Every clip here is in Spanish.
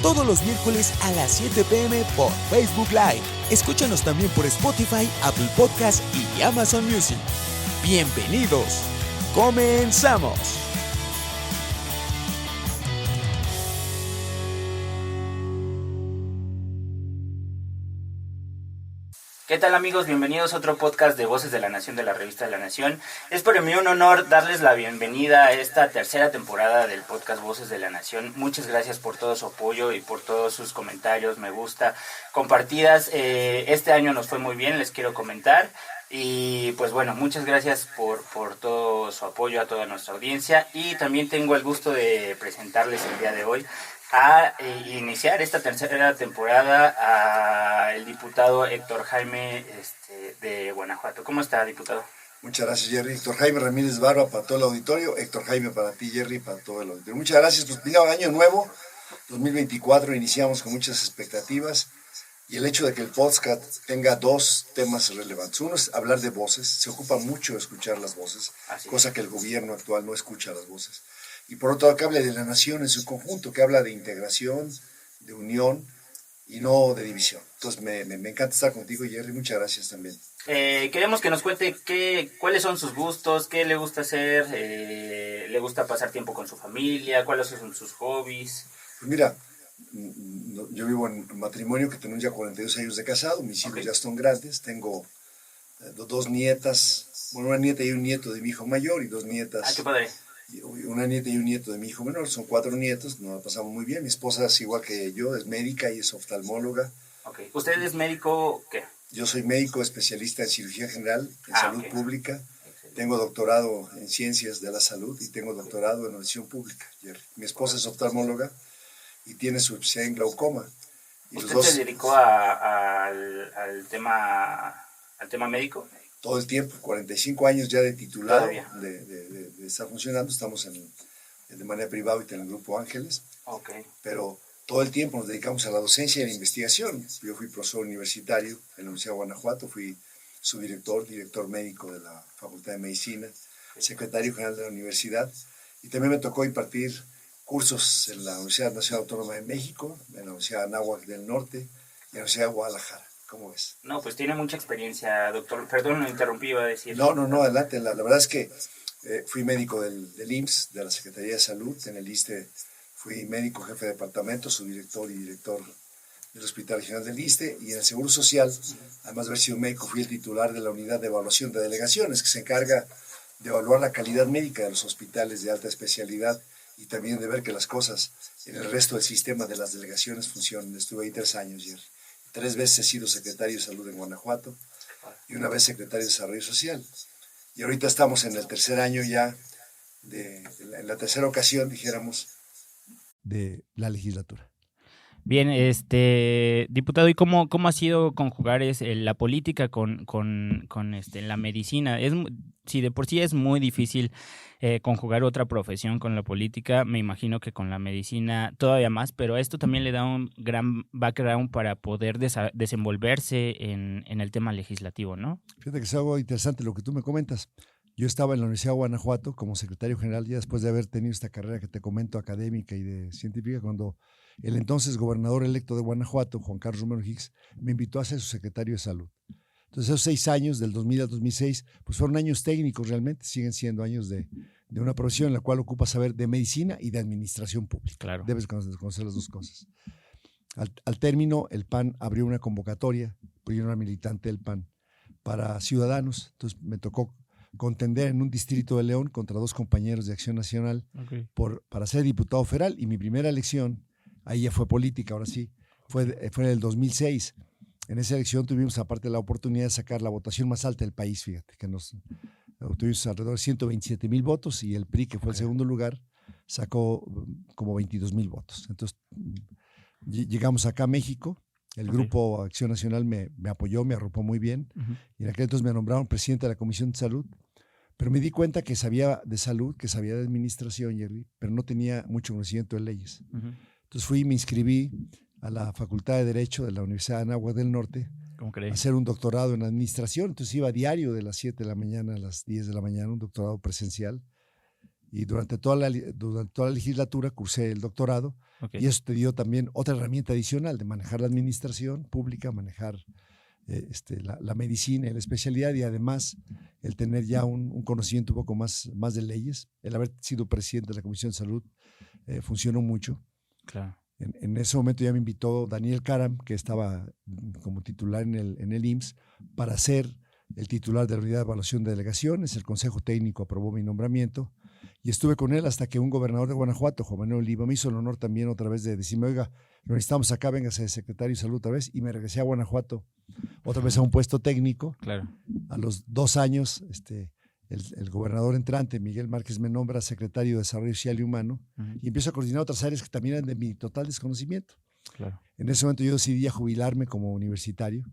todos los miércoles a las 7 p.m. por Facebook Live. Escúchanos también por Spotify, Apple Podcast y Amazon Music. ¡Bienvenidos! ¡Comenzamos! ¿Qué tal, amigos? Bienvenidos a otro podcast de Voces de la Nación, de la revista de la Nación. Es para mí un honor darles la bienvenida a esta tercera temporada del podcast Voces de la Nación. Muchas gracias por todo su apoyo y por todos sus comentarios, me gusta, compartidas. Este año nos fue muy bien, les quiero comentar. Y pues bueno, muchas gracias por todo su apoyo a toda nuestra audiencia. Y también tengo el gusto de presentarles el día de hoy a iniciar esta tercera temporada al diputado Héctor Jaime de Guanajuato. ¿Cómo está, diputado? Muchas gracias, Jerry. Héctor Jaime Ramírez Barba para todo el auditorio. Héctor Jaime para ti, Jerry, para todo el auditorio. Muchas gracias. Pues mira, año nuevo, 2024, iniciamos con muchas expectativas. Y el hecho de que el podcast tenga dos temas relevantes. Uno es hablar de voces. Se ocupa mucho de escuchar las voces, cosa que el gobierno actual no escucha las voces. Y por otro lado, que hable de la nación en su conjunto, que habla de integración, de unión y no de división. Entonces me encanta estar contigo, Jerry. Muchas gracias también. Queremos que nos cuente cuáles son sus gustos, qué le gusta hacer, le gusta pasar tiempo con su familia, cuáles son sus hobbies. Pues mira, yo vivo en un matrimonio que tenemos ya 42 años de casado, mis hijos ya son grandes, tengo dos nietas, bueno, una nieta y un nieto de mi hijo mayor y dos nietas. ¡Ah, qué padre! Una nieta y un nieto de mi hijo menor, son 4 nietos, nos la pasamos muy bien. Mi esposa es igual que yo, es médica y es oftalmóloga. Okay. ¿Usted es médico qué? Yo soy médico especialista en cirugía general, en salud pública. Tengo doctorado en ciencias de la salud y tengo doctorado en nutrición pública, Jerry. Mi esposa es oftalmóloga y tiene su especialidad en glaucoma. Y ¿Usted se dedicó al tema médico? Todo el tiempo, 45 años ya de titulado de estar funcionando. Estamos de manera privada y en el Grupo Ángeles. Pero todo el tiempo nos dedicamos a la docencia y a la investigación. Yo fui profesor universitario en la Universidad de Guanajuato, fui subdirector, director médico de la Facultad de Medicina, secretario general de la universidad. Y también me tocó impartir cursos en la Universidad Nacional Autónoma de México, en la Universidad de Anáhuac del Norte y en la Universidad de Guadalajara. ¿Cómo ves? No, pues tiene mucha experiencia, doctor. Perdón, me interrumpí, iba a decir. No, adelante. La verdad es que fui médico del IMSS, de la Secretaría de Salud. En el ISSSTE fui médico jefe de departamento, subdirector y director del Hospital Regional del ISSSTE. Y en el Seguro Social, además de haber sido médico, fui el titular de la Unidad de Evaluación de Delegaciones, que se encarga de evaluar la calidad médica de los hospitales de alta especialidad y también de ver que las cosas en el resto del sistema de las delegaciones funcionen. Estuve ahí 3 años, Jerry. 3 veces he sido secretario de Salud en Guanajuato y una vez secretario de Desarrollo Social. Y ahorita estamos en el tercer año ya, en la tercera ocasión, dijéramos, de la legislatura. Bien, diputado, ¿y cómo ha sido conjugar la política con la medicina? Si de por sí es muy difícil conjugar otra profesión con la política, me imagino que con la medicina todavía más, pero esto también le da un gran background para poder desenvolverse en el tema legislativo, ¿no? Fíjate que es algo interesante lo que tú me comentas. Yo estaba en la Universidad de Guanajuato como secretario general ya después de haber tenido esta carrera que te comento académica y de científica, cuando el entonces gobernador electo de Guanajuato, Juan Carlos Romero Hicks, me invitó a ser su secretario de salud. Entonces esos 6 años, del 2000 al 2006, pues fueron años técnicos realmente, siguen siendo años de una profesión en la cual ocupas saber de medicina y de administración pública. Claro. Debes conocer las dos cosas. Al término, el PAN abrió una convocatoria, porque yo no era militante del PAN, para ciudadanos. Entonces me tocó contender en un distrito de León contra 2 compañeros de Acción Nacional para ser diputado federal, y mi primera elección, ahí ya fue política, ahora sí, fue en el 2006. En esa elección tuvimos aparte la oportunidad de sacar la votación más alta del país, fíjate, que tuvimos alrededor de 127,000 votos y el PRI, que fue el segundo lugar, sacó como 22,000 votos. Entonces llegamos acá a México, el Grupo Acción Nacional me apoyó, me arropó muy bien, y en aquel entonces me nombraron presidente de la Comisión de Salud. Pero me di cuenta que sabía de salud, que sabía de administración, Jerry, pero no tenía mucho conocimiento de leyes. Entonces fui y me inscribí a la Facultad de Derecho de la Universidad de Anáhuac del Norte a hacer un doctorado en administración. Entonces iba a diario de las 7 de la mañana a las 10 de la mañana, un doctorado presencial. Y durante toda la legislatura cursé el doctorado. Okay. Y eso te dio también otra herramienta adicional de manejar la administración pública, manejar la medicina y la especialidad, y además el tener ya un conocimiento un poco más de leyes. El haber sido presidente de la Comisión de Salud funcionó mucho. Claro. En ese momento ya me invitó Daniel Caram, que estaba como titular en el IMSS, para ser el titular de la Unidad de Evaluación de Delegaciones. El Consejo Técnico aprobó mi nombramiento y estuve con él hasta que un gobernador de Guanajuato, Juan Manuel Oliva, me hizo el honor también otra vez de decirme: oiga, lo necesitamos acá, véngase de secretario de Salud otra vez. Y me regresé a Guanajuato otra vez a un puesto técnico. Claro. A los 2 años, el gobernador entrante, Miguel Márquez, me nombra secretario de Desarrollo Social y Humano, y empiezo a coordinar otras áreas que también eran de mi total desconocimiento. Claro. En ese momento yo decidí jubilarme como universitario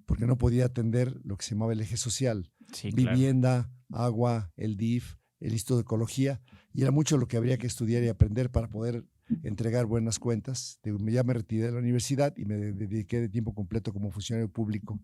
porque no podía atender lo que se llamaba el eje social, Sí, vivienda, agua, el DIF, el Instituto de Ecología, y era mucho lo que habría que estudiar y aprender para poder entregar buenas cuentas. Ya me retiré de la universidad y me dediqué de tiempo completo como funcionario público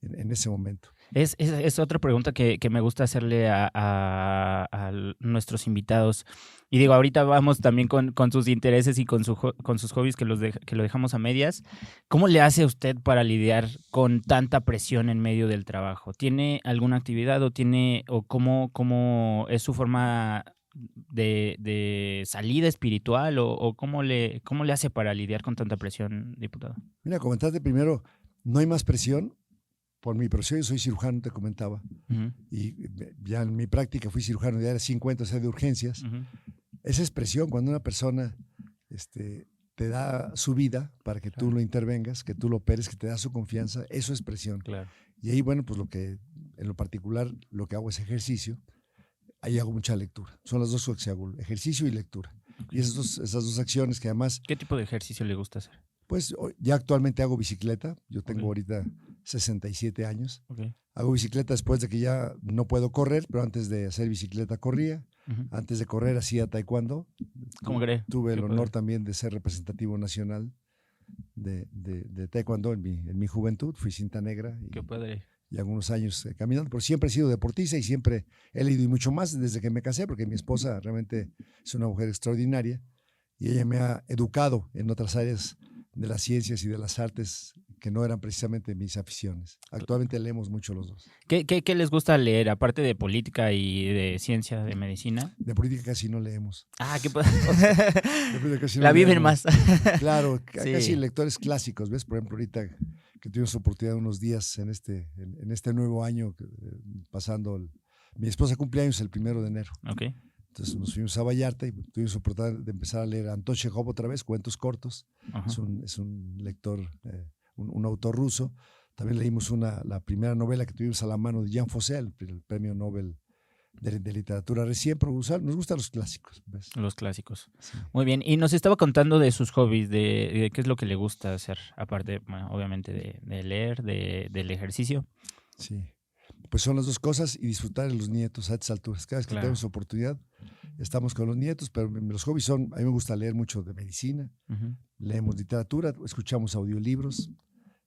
en ese momento. Es otra pregunta que me gusta hacerle a nuestros invitados. Y digo, ahorita vamos también con sus intereses y con sus hobbies que lo dejamos a medias. ¿Cómo le hace usted para lidiar con tanta presión en medio del trabajo? ¿Tiene alguna actividad o cómo es su forma de salida espiritual o cómo le hace para lidiar con tanta presión, diputado? Mira, comentarte primero, no hay más presión. Por mi profesión, yo soy cirujano, te comentaba, y ya en mi práctica fui cirujano de área 50, o sea, de urgencias. Esa es presión cuando una persona te da su vida para que tú lo intervengas, que tú lo operes, que te da su confianza, eso es presión. Claro. Y ahí, bueno, pues en lo particular, lo que hago es ejercicio. Ahí hago mucha lectura. Son las dos cosas que hago, ejercicio y lectura. Okay. Y esas dos acciones que además... ¿Qué tipo de ejercicio le gusta hacer? Pues ya actualmente hago bicicleta. Yo tengo ahorita 67 años. Okay. Hago bicicleta después de que ya no puedo correr, pero antes de hacer bicicleta corría. Antes de correr hacía taekwondo. ¿Cómo cree? Tuve el honor también de ser representativo nacional de taekwondo en mi juventud. Fui cinta negra. Qué padre. Y algunos años caminando, pero siempre he sido deportista y siempre he leído, y mucho más desde que me casé, porque mi esposa realmente es una mujer extraordinaria y ella me ha educado en otras áreas de las ciencias y de las artes que no eran precisamente mis aficiones. Actualmente leemos mucho los dos. ¿Qué les gusta leer, aparte de política y de ciencia, de medicina? De política casi no leemos. Ah, ¿qué La viven más. Claro, sí. Casi lectores clásicos, ¿ves? Por ejemplo, ahorita que tuvimos oportunidad unos días en este nuevo año, pasando, mi esposa cumple años el 1 de enero. Okay. Entonces nos fuimos a Vallarta y tuvimos oportunidad de empezar a leer a Anton Chekhov otra vez, cuentos cortos. Es un lector, un autor ruso. También leímos la primera novela que tuvimos a la mano de Jean Fossé, el premio Nobel de literatura recién, pero nos gustan los clásicos. ¿Ves? Los clásicos. Sí. Muy bien. Y nos estaba contando de sus hobbies, de qué es lo que le gusta hacer, aparte, bueno, obviamente, de leer, del ejercicio. Sí. Pues son las dos cosas, y disfrutar de los nietos a estas alturas. Cada vez que tenemos oportunidad, estamos con los nietos, pero los hobbies son, a mí me gusta leer mucho de medicina, leemos literatura, escuchamos audiolibros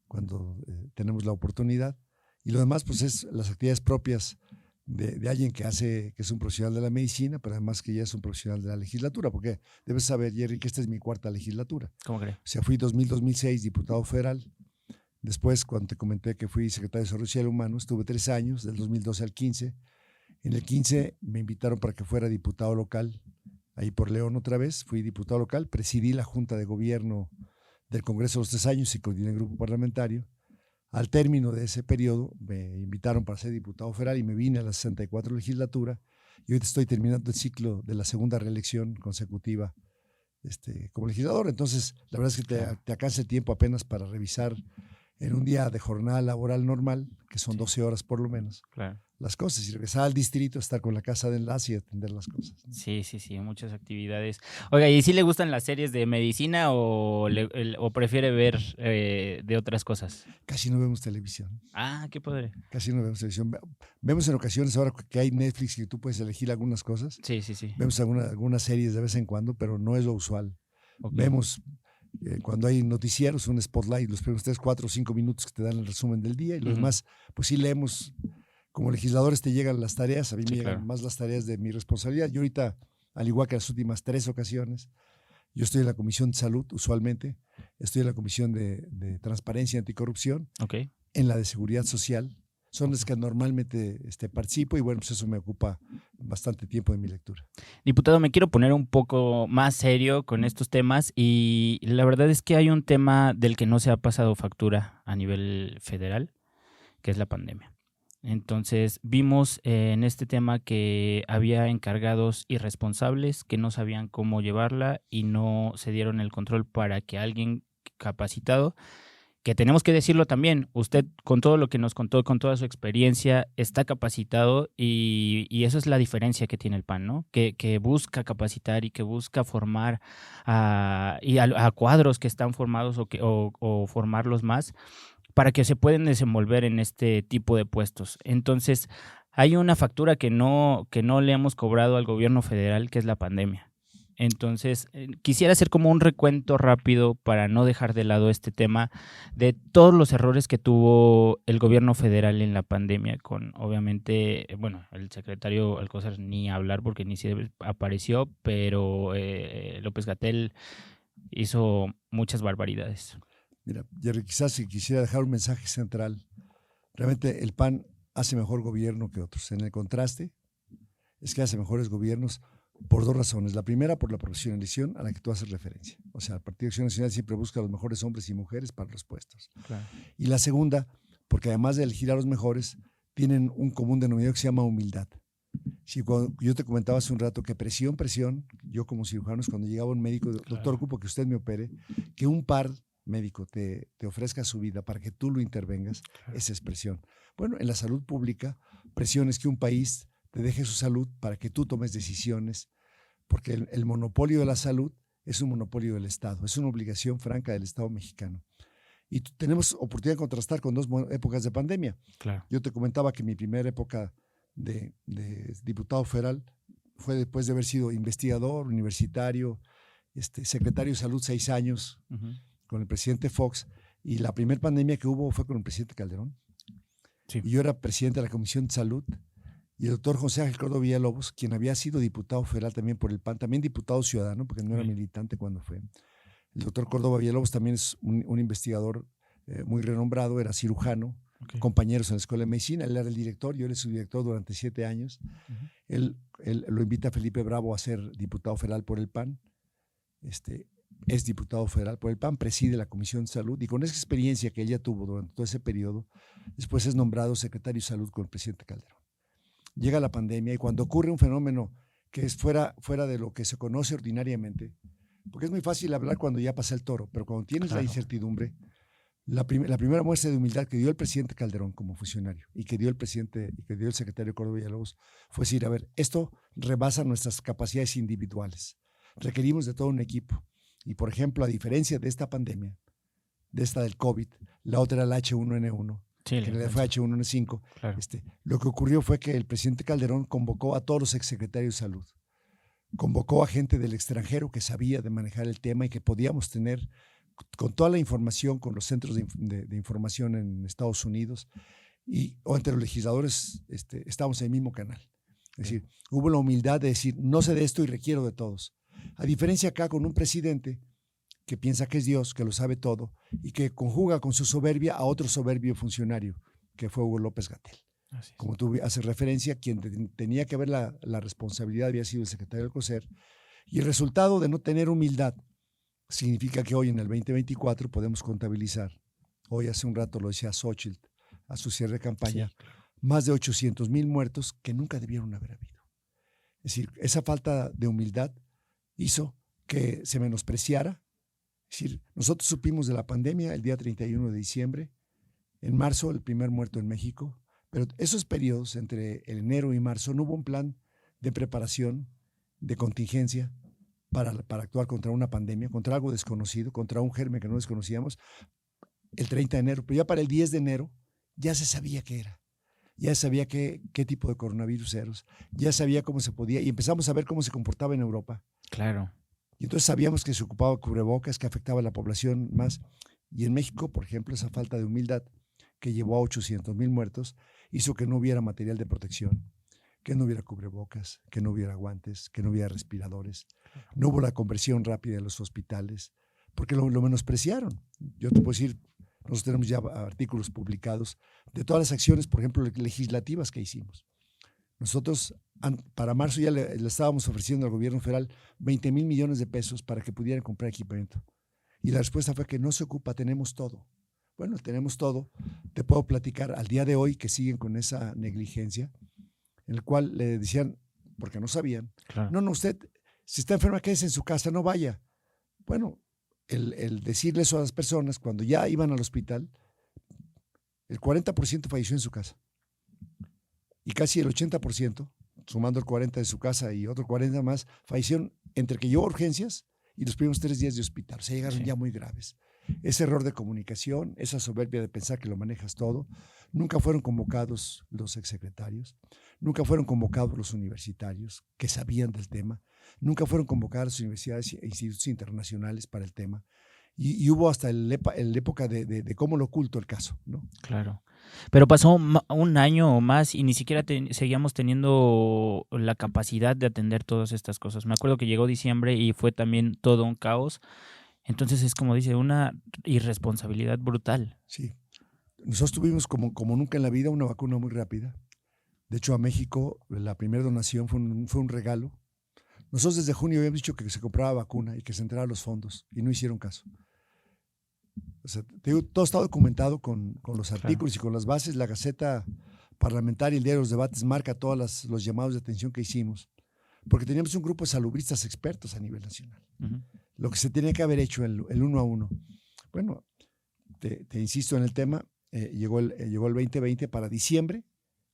cuando tenemos la oportunidad, y lo demás pues es las actividades propias de alguien que es un profesional de la medicina, pero además que ya es un profesional de la legislatura, porque debes saber, Jerry, que esta es mi 4ª legislatura. ¿Cómo cree? O sea, fui 2000-2006 diputado federal. Después, cuando te comenté que fui secretario de Desarrollo Social y Humano, estuve 3 años, del 2012 al 15. En el 15 me invitaron para que fuera diputado local, ahí por León otra vez. Fui diputado local, presidí la Junta de Gobierno del Congreso los 3 años y coordiné el grupo parlamentario. Al término de ese periodo me invitaron para ser diputado federal y me vine a la 64 legislatura. Y ahorita estoy terminando el ciclo de la 2ª reelección consecutiva como legislador. Entonces, la verdad es que te alcanza el tiempo apenas para revisar en un día de jornada laboral normal, que son 12 horas por lo menos, las cosas, y regresar al distrito, estar con la casa de enlace y atender las cosas, ¿no? Sí, muchas actividades. Oiga, ¿y si le gustan las series de medicina o prefiere ver de otras cosas? Casi no vemos televisión. Ah, qué padre. Casi no vemos televisión. Vemos en ocasiones, ahora que hay Netflix y tú puedes elegir algunas cosas. Sí. Vemos algunas series de vez en cuando, pero no es lo usual. Okay. Vemos cuando hay noticieros, un spotlight, los primeros 3, 4, 5 minutos que te dan el resumen del día, y los demás, pues sí leemos. Como legisladores te llegan las tareas, a mí me llegan más las tareas de mi responsabilidad. Yo ahorita al igual que las últimas 3 ocasiones. Yo estoy en la Comisión de Salud, usualmente. Estoy en la Comisión de Transparencia y Anticorrupción. Okay. En la de Seguridad Social. Son las que normalmente participo y bueno, pues eso me ocupa bastante tiempo de mi lectura. Diputado, me quiero poner un poco más serio con estos temas y la verdad es que hay un tema del que no se ha pasado factura a nivel federal, que es la pandemia. Entonces vimos en este tema que había encargados irresponsables que no sabían cómo llevarla y no se dieron el control para que alguien capacitado, que tenemos que decirlo también, usted con todo lo que nos contó, con toda su experiencia, está capacitado y eso es la diferencia que tiene el PAN, ¿no? Que busca capacitar y que busca formar a cuadros que están formados o formarlos más para que se puedan desenvolver en este tipo de puestos. Entonces, hay una factura que no le hemos cobrado al gobierno federal, que es la pandemia. Entonces, quisiera hacer como un recuento rápido para no dejar de lado este tema de todos los errores que tuvo el gobierno federal en la pandemia con, obviamente, bueno, el secretario Alcocer ni hablar porque ni se apareció, pero López-Gatell hizo muchas barbaridades. Mira, Jerry, quizás si quisiera dejar un mensaje central, realmente el PAN hace mejor gobierno que otros. En el contraste, es que hace mejores gobiernos por 2 razones. La primera, por la profesionalización a la que tú haces referencia. O sea, el Partido de Acción Nacional siempre busca a los mejores hombres y mujeres para los puestos. Claro. Y la segunda, porque además de elegir a los mejores, tienen un común denominador que se llama humildad. Si cuando yo te comentaba hace un rato que presión, yo como cirujano, es cuando llegaba un médico, doctor, ocupo que usted me opere, que un par médico te ofrezca su vida para que tú lo intervengas, esa es presión. Bueno, en la salud pública, presión es que un país te deje su salud para que tú tomes decisiones, porque el monopolio de la salud es un monopolio del Estado, es una obligación franca del Estado mexicano. Y tenemos oportunidad de contrastar con 2 épocas de pandemia. Claro. Yo te comentaba que mi primera época de diputado federal fue después de haber sido investigador, universitario, secretario de salud 6 años, con el presidente Fox, y la primera pandemia que hubo fue con el presidente Calderón. Sí. Y yo era presidente de la Comisión de Salud, y el doctor José Ángel Córdoba Villalobos, quien había sido diputado federal también por el PAN, también diputado ciudadano, porque no era militante cuando fue. El doctor Córdoba Villalobos también es un investigador muy renombrado, era cirujano, compañeros en la Escuela de Medicina, él era el director, yo era su director durante 7 años. Él lo invita a Felipe Bravo a ser diputado federal por el PAN. Es diputado federal por el PAN, preside la Comisión de Salud y con esa experiencia que ella tuvo durante todo ese periodo, después es nombrado secretario de Salud con el presidente Calderón. Llega la pandemia y cuando ocurre un fenómeno que es fuera de lo que se conoce ordinariamente, porque es muy fácil hablar cuando ya pasa el toro, pero cuando tienes la incertidumbre, la primera muestra de humildad que dio el presidente Calderón como funcionario y que dio el secretario Córdoba Villalobos fue decir, a ver, esto rebasa nuestras capacidades individuales, requerimos de todo un equipo. Y, por ejemplo, a diferencia de esta pandemia, de esta del COVID, la otra era la H1N1, sí, que en realidad fue H1N5. Claro. Lo que ocurrió fue que el presidente Calderón convocó a todos los exsecretarios de salud, convocó a gente del extranjero que sabía de manejar el tema y que podíamos tener con toda la información, con los centros de información en Estados Unidos, o entre los legisladores estábamos en el mismo canal. Es decir, hubo la humildad de decir, no sé de esto y requiero de todos. A diferencia acá con un presidente que piensa que es Dios, que lo sabe todo y que conjuga con su soberbia a otro soberbio funcionario, que fue Hugo López-Gatell. Como tú haces referencia, quien tenía que ver la responsabilidad había sido el secretario Alcocer, y el resultado de no tener humildad significa que hoy en el 2024 podemos contabilizar, hoy hace un rato lo decía Xóchitl a su cierre de campaña, sí, más de 800,000 muertos que nunca debieron haber habido. Es decir, esa falta de humildad hizo que se menospreciara. Es decir, nosotros supimos de la pandemia el día 31 de diciembre, en marzo el primer muerto en México, pero esos periodos entre el enero y marzo no hubo un plan de preparación, de contingencia para actuar contra una pandemia, contra algo desconocido, contra un germen que no desconocíamos, el 30 de enero, pero ya para el 10 de enero ya se sabía qué era. Ya sabía qué tipo de coronavirus era, ya sabía cómo se podía, y empezamos a ver cómo se comportaba en Europa. Claro. Y entonces sabíamos que se ocupaba cubrebocas, que afectaba a la población más. Y en México, por ejemplo, esa falta de humildad que llevó a 800,000 muertos hizo que no hubiera material de protección, que no hubiera cubrebocas, que no hubiera guantes, que no hubiera respiradores. No hubo la conversión rápida de los hospitales, porque lo menospreciaron. Yo te puedo decir, nosotros tenemos ya artículos publicados de todas las acciones, por ejemplo, legislativas que hicimos. Nosotros para marzo ya le estábamos ofreciendo al gobierno federal 20,000 millones de pesos para que pudieran comprar equipamiento. Y la respuesta fue que no se ocupa, tenemos todo. Bueno, tenemos todo. Te puedo platicar al día de hoy que siguen con esa negligencia, en el cual le decían, porque no sabían, Claro. no, usted, si está enferma, quédese en su casa, no vaya. Bueno, el decirle eso a las personas, cuando ya iban al hospital, el 40% falleció en su casa. Y casi el 80%, sumando el 40% de su casa y otro 40% más, fallecieron entre que llevó urgencias y los primeros 3 días de hospital. O sea, llegaron ya muy graves. Ese error de comunicación, esa soberbia de pensar que lo manejas todo. Nunca fueron convocados los exsecretarios, nunca fueron convocados los universitarios que sabían del tema, nunca fueron convocadas las universidades e institutos internacionales para el tema. Y hubo hasta la época de cómo lo oculto el caso, ¿no? Claro. Pero pasó un año o más y ni siquiera seguíamos teniendo la capacidad de atender todas estas cosas. Me acuerdo que llegó diciembre y fue también todo un caos. Entonces es como dice, una irresponsabilidad brutal. Sí. Nosotros tuvimos como nunca en la vida una vacuna muy rápida. De hecho, a México la primera donación fue un regalo. Nosotros desde junio habíamos dicho que se compraba vacuna y que se entraran los fondos y no hicieron caso. O sea, todo está documentado con los artículos y con las bases. La Gaceta Parlamentaria y el Diario de los Debates marca todos los llamados de atención que hicimos, porque teníamos un grupo de salubristas expertos a nivel nacional. Uh-huh. Lo que se tenía que haber hecho el 1 a 1. Bueno, te insisto en el tema, llegó el 2020 para diciembre,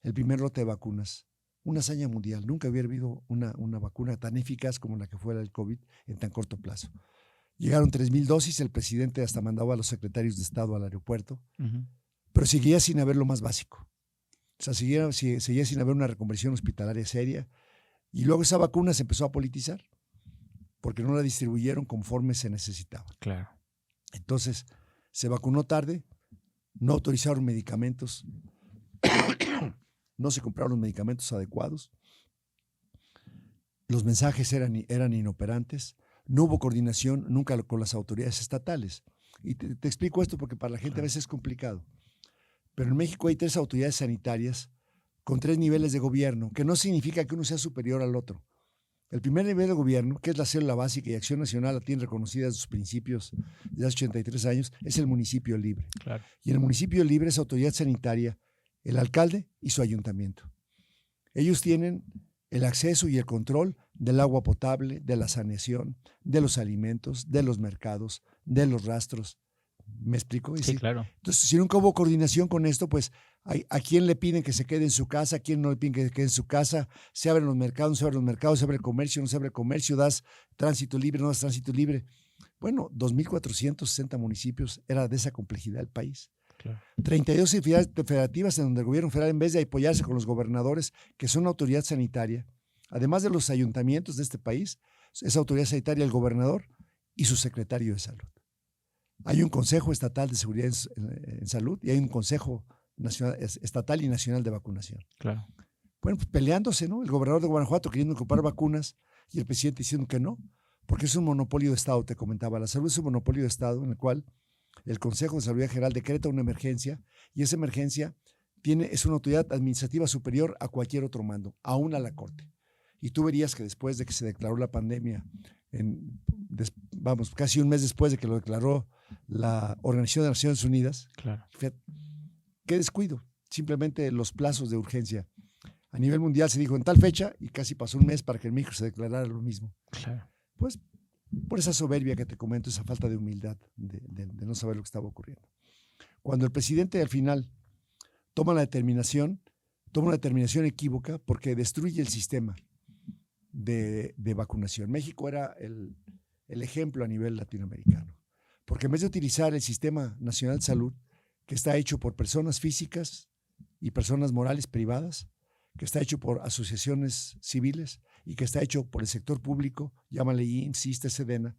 el primer lote de vacunas. Una hazaña mundial. Nunca había habido una vacuna tan eficaz como la que fue la del COVID en tan corto plazo. Llegaron 3,000 dosis, el presidente hasta mandaba a los secretarios de Estado al aeropuerto, pero seguía sin haber lo más básico. O sea, seguía sin haber una reconversión hospitalaria seria. Y luego esa vacuna se empezó a politizar, porque no la distribuyeron conforme se necesitaba. Claro. Entonces, se vacunó tarde, no autorizaron medicamentos, no se compraron los medicamentos adecuados, los mensajes eran inoperantes, no hubo coordinación nunca con las autoridades estatales. Y te explico esto porque para la gente a veces es complicado. Pero en México hay 3 autoridades sanitarias con 3 niveles de gobierno, que no significa que uno sea superior al otro. El primer nivel de gobierno, que es la célula básica y Acción Nacional la tiene reconocida desde sus principios desde hace 83 años, es el municipio libre. Claro. Y en el municipio libre es autoridad sanitaria, el alcalde y su ayuntamiento. Ellos tienen el acceso y el control del agua potable, de la saneación, de los alimentos, de los mercados, de los rastros. ¿Me explico? Sí, claro. Entonces, si nunca hubo coordinación con esto, pues ¿a quién le piden que se quede en su casa? ¿A quién no le piden que se quede en su casa? ¿Se abren los mercados? ¿No se abren los mercados? ¿Se abre el comercio? ¿No se abre el comercio? ¿Das tránsito libre? ¿No das tránsito libre? Bueno, 2,460 municipios, era de esa complejidad el país. Claro. 32 entidades federativas en donde el gobierno federal, en vez de apoyarse con los gobernadores, que son autoridad sanitaria, además de los ayuntamientos de este país, es autoridad sanitaria el gobernador y su secretario de salud. Hay un Consejo Estatal de Seguridad en Salud y hay un Consejo Nacional, Estatal y Nacional de Vacunación. Claro. Bueno, pues peleándose, ¿no? El gobernador de Guanajuato queriendo comprar vacunas y el presidente diciendo que no, porque es un monopolio de Estado, te comentaba. La salud es un monopolio de Estado en el cual el Consejo de Salud General decreta una emergencia y esa emergencia es una autoridad administrativa superior a cualquier otro mando, aún a la Corte. Y tú verías que después de que se declaró la pandemia, casi un mes después de que lo declaró la Organización de Naciones Unidas, claro. Qué descuido, simplemente los plazos de urgencia. A nivel mundial se dijo en tal fecha y casi pasó un mes para que en México se declarara lo mismo. Claro. Pues por esa soberbia que te comento, esa falta de humildad, de no saber lo que estaba ocurriendo. Cuando el presidente al final toma una determinación equívoca porque destruye el sistema de vacunación. México era el ejemplo a nivel latinoamericano, porque en vez de utilizar el Sistema Nacional de Salud, que está hecho por personas físicas y personas morales privadas, que está hecho por asociaciones civiles y que está hecho por el sector público, llámale IMSS, ISSSTE, SEDENA,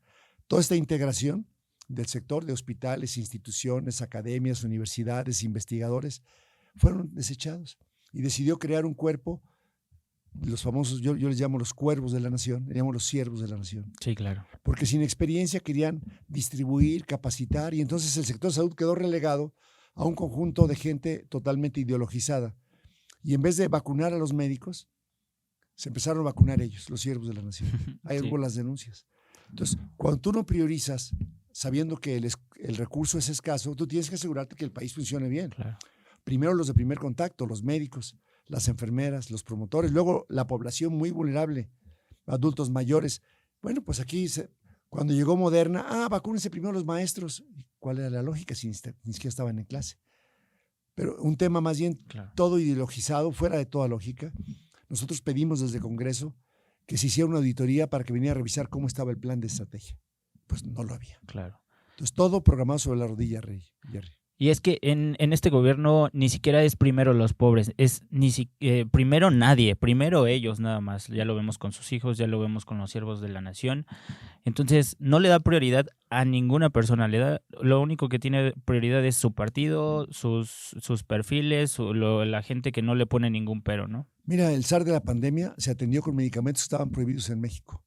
toda esta integración del sector de hospitales, instituciones, academias, universidades, investigadores, fueron desechados y decidió crear un cuerpo los famosos, yo les llamo los cuervos de la nación, les llamo los siervos de la nación. Sí, claro. Porque sin experiencia querían distribuir, capacitar, y entonces el sector salud quedó relegado a un conjunto de gente totalmente ideologizada. Y en vez de vacunar a los médicos, se empezaron a vacunar ellos, los siervos de la nación. Hay Sí. hubo las denuncias. Entonces, cuando tú no priorizas, sabiendo que el recurso es escaso, tú tienes que asegurarte que el país funcione bien. Claro. Primero los de primer contacto, los médicos, las enfermeras, los promotores, luego la población muy vulnerable, adultos mayores. Bueno, pues aquí, cuando llegó Moderna, vacúnense primero los maestros. ¿Cuál era la lógica si ni siquiera estaban en clase? Pero un tema más bien Claro. todo ideologizado, fuera de toda lógica. Nosotros pedimos desde el Congreso que se hiciera una auditoría para que viniera a revisar cómo estaba el plan de estrategia. Pues no lo había. Claro. Entonces, todo programado sobre la rodilla, Jerry. Y es que en este gobierno ni siquiera es primero los pobres, es primero nadie, primero ellos nada más. Ya lo vemos con sus hijos, ya lo vemos con los siervos de la nación. Entonces no le da prioridad a ninguna persona, lo único que tiene prioridad es su partido, sus perfiles, la gente que no le pone ningún pero, ¿no? Mira, el SAR de la pandemia se atendió con medicamentos que estaban prohibidos en México.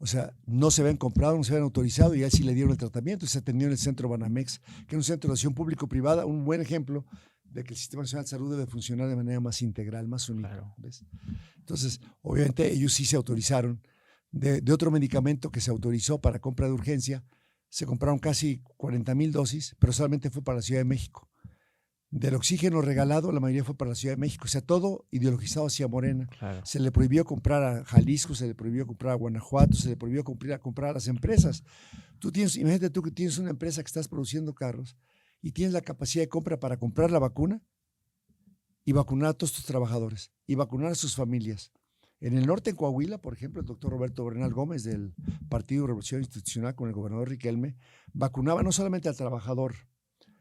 O sea, no se habían comprado, no se habían autorizado y a él sí le dieron el tratamiento. Se atendió en el Centro Banamex, que es un centro de acción público-privada, un buen ejemplo de que el Sistema Nacional de Salud debe funcionar de manera más integral, más unida. Claro. ¿Ves? Entonces, obviamente ellos sí se autorizaron. De otro medicamento que se autorizó para compra de urgencia, se compraron casi 40,000 dosis, pero solamente fue para la Ciudad de México. Del oxígeno regalado, la mayoría fue para la Ciudad de México. O sea, todo ideologizado hacia Morena. Claro. Se le prohibió comprar a Jalisco, se le prohibió comprar a Guanajuato, se le prohibió comprar a las empresas. Imagínate tú que tienes una empresa que estás produciendo carros y tienes la capacidad de compra para comprar la vacuna y vacunar a todos tus trabajadores y vacunar a sus familias. En el norte, en Coahuila, por ejemplo, el doctor Roberto Bernal Gómez del Partido Revolución Institucional con el gobernador Riquelme vacunaba no solamente al trabajador,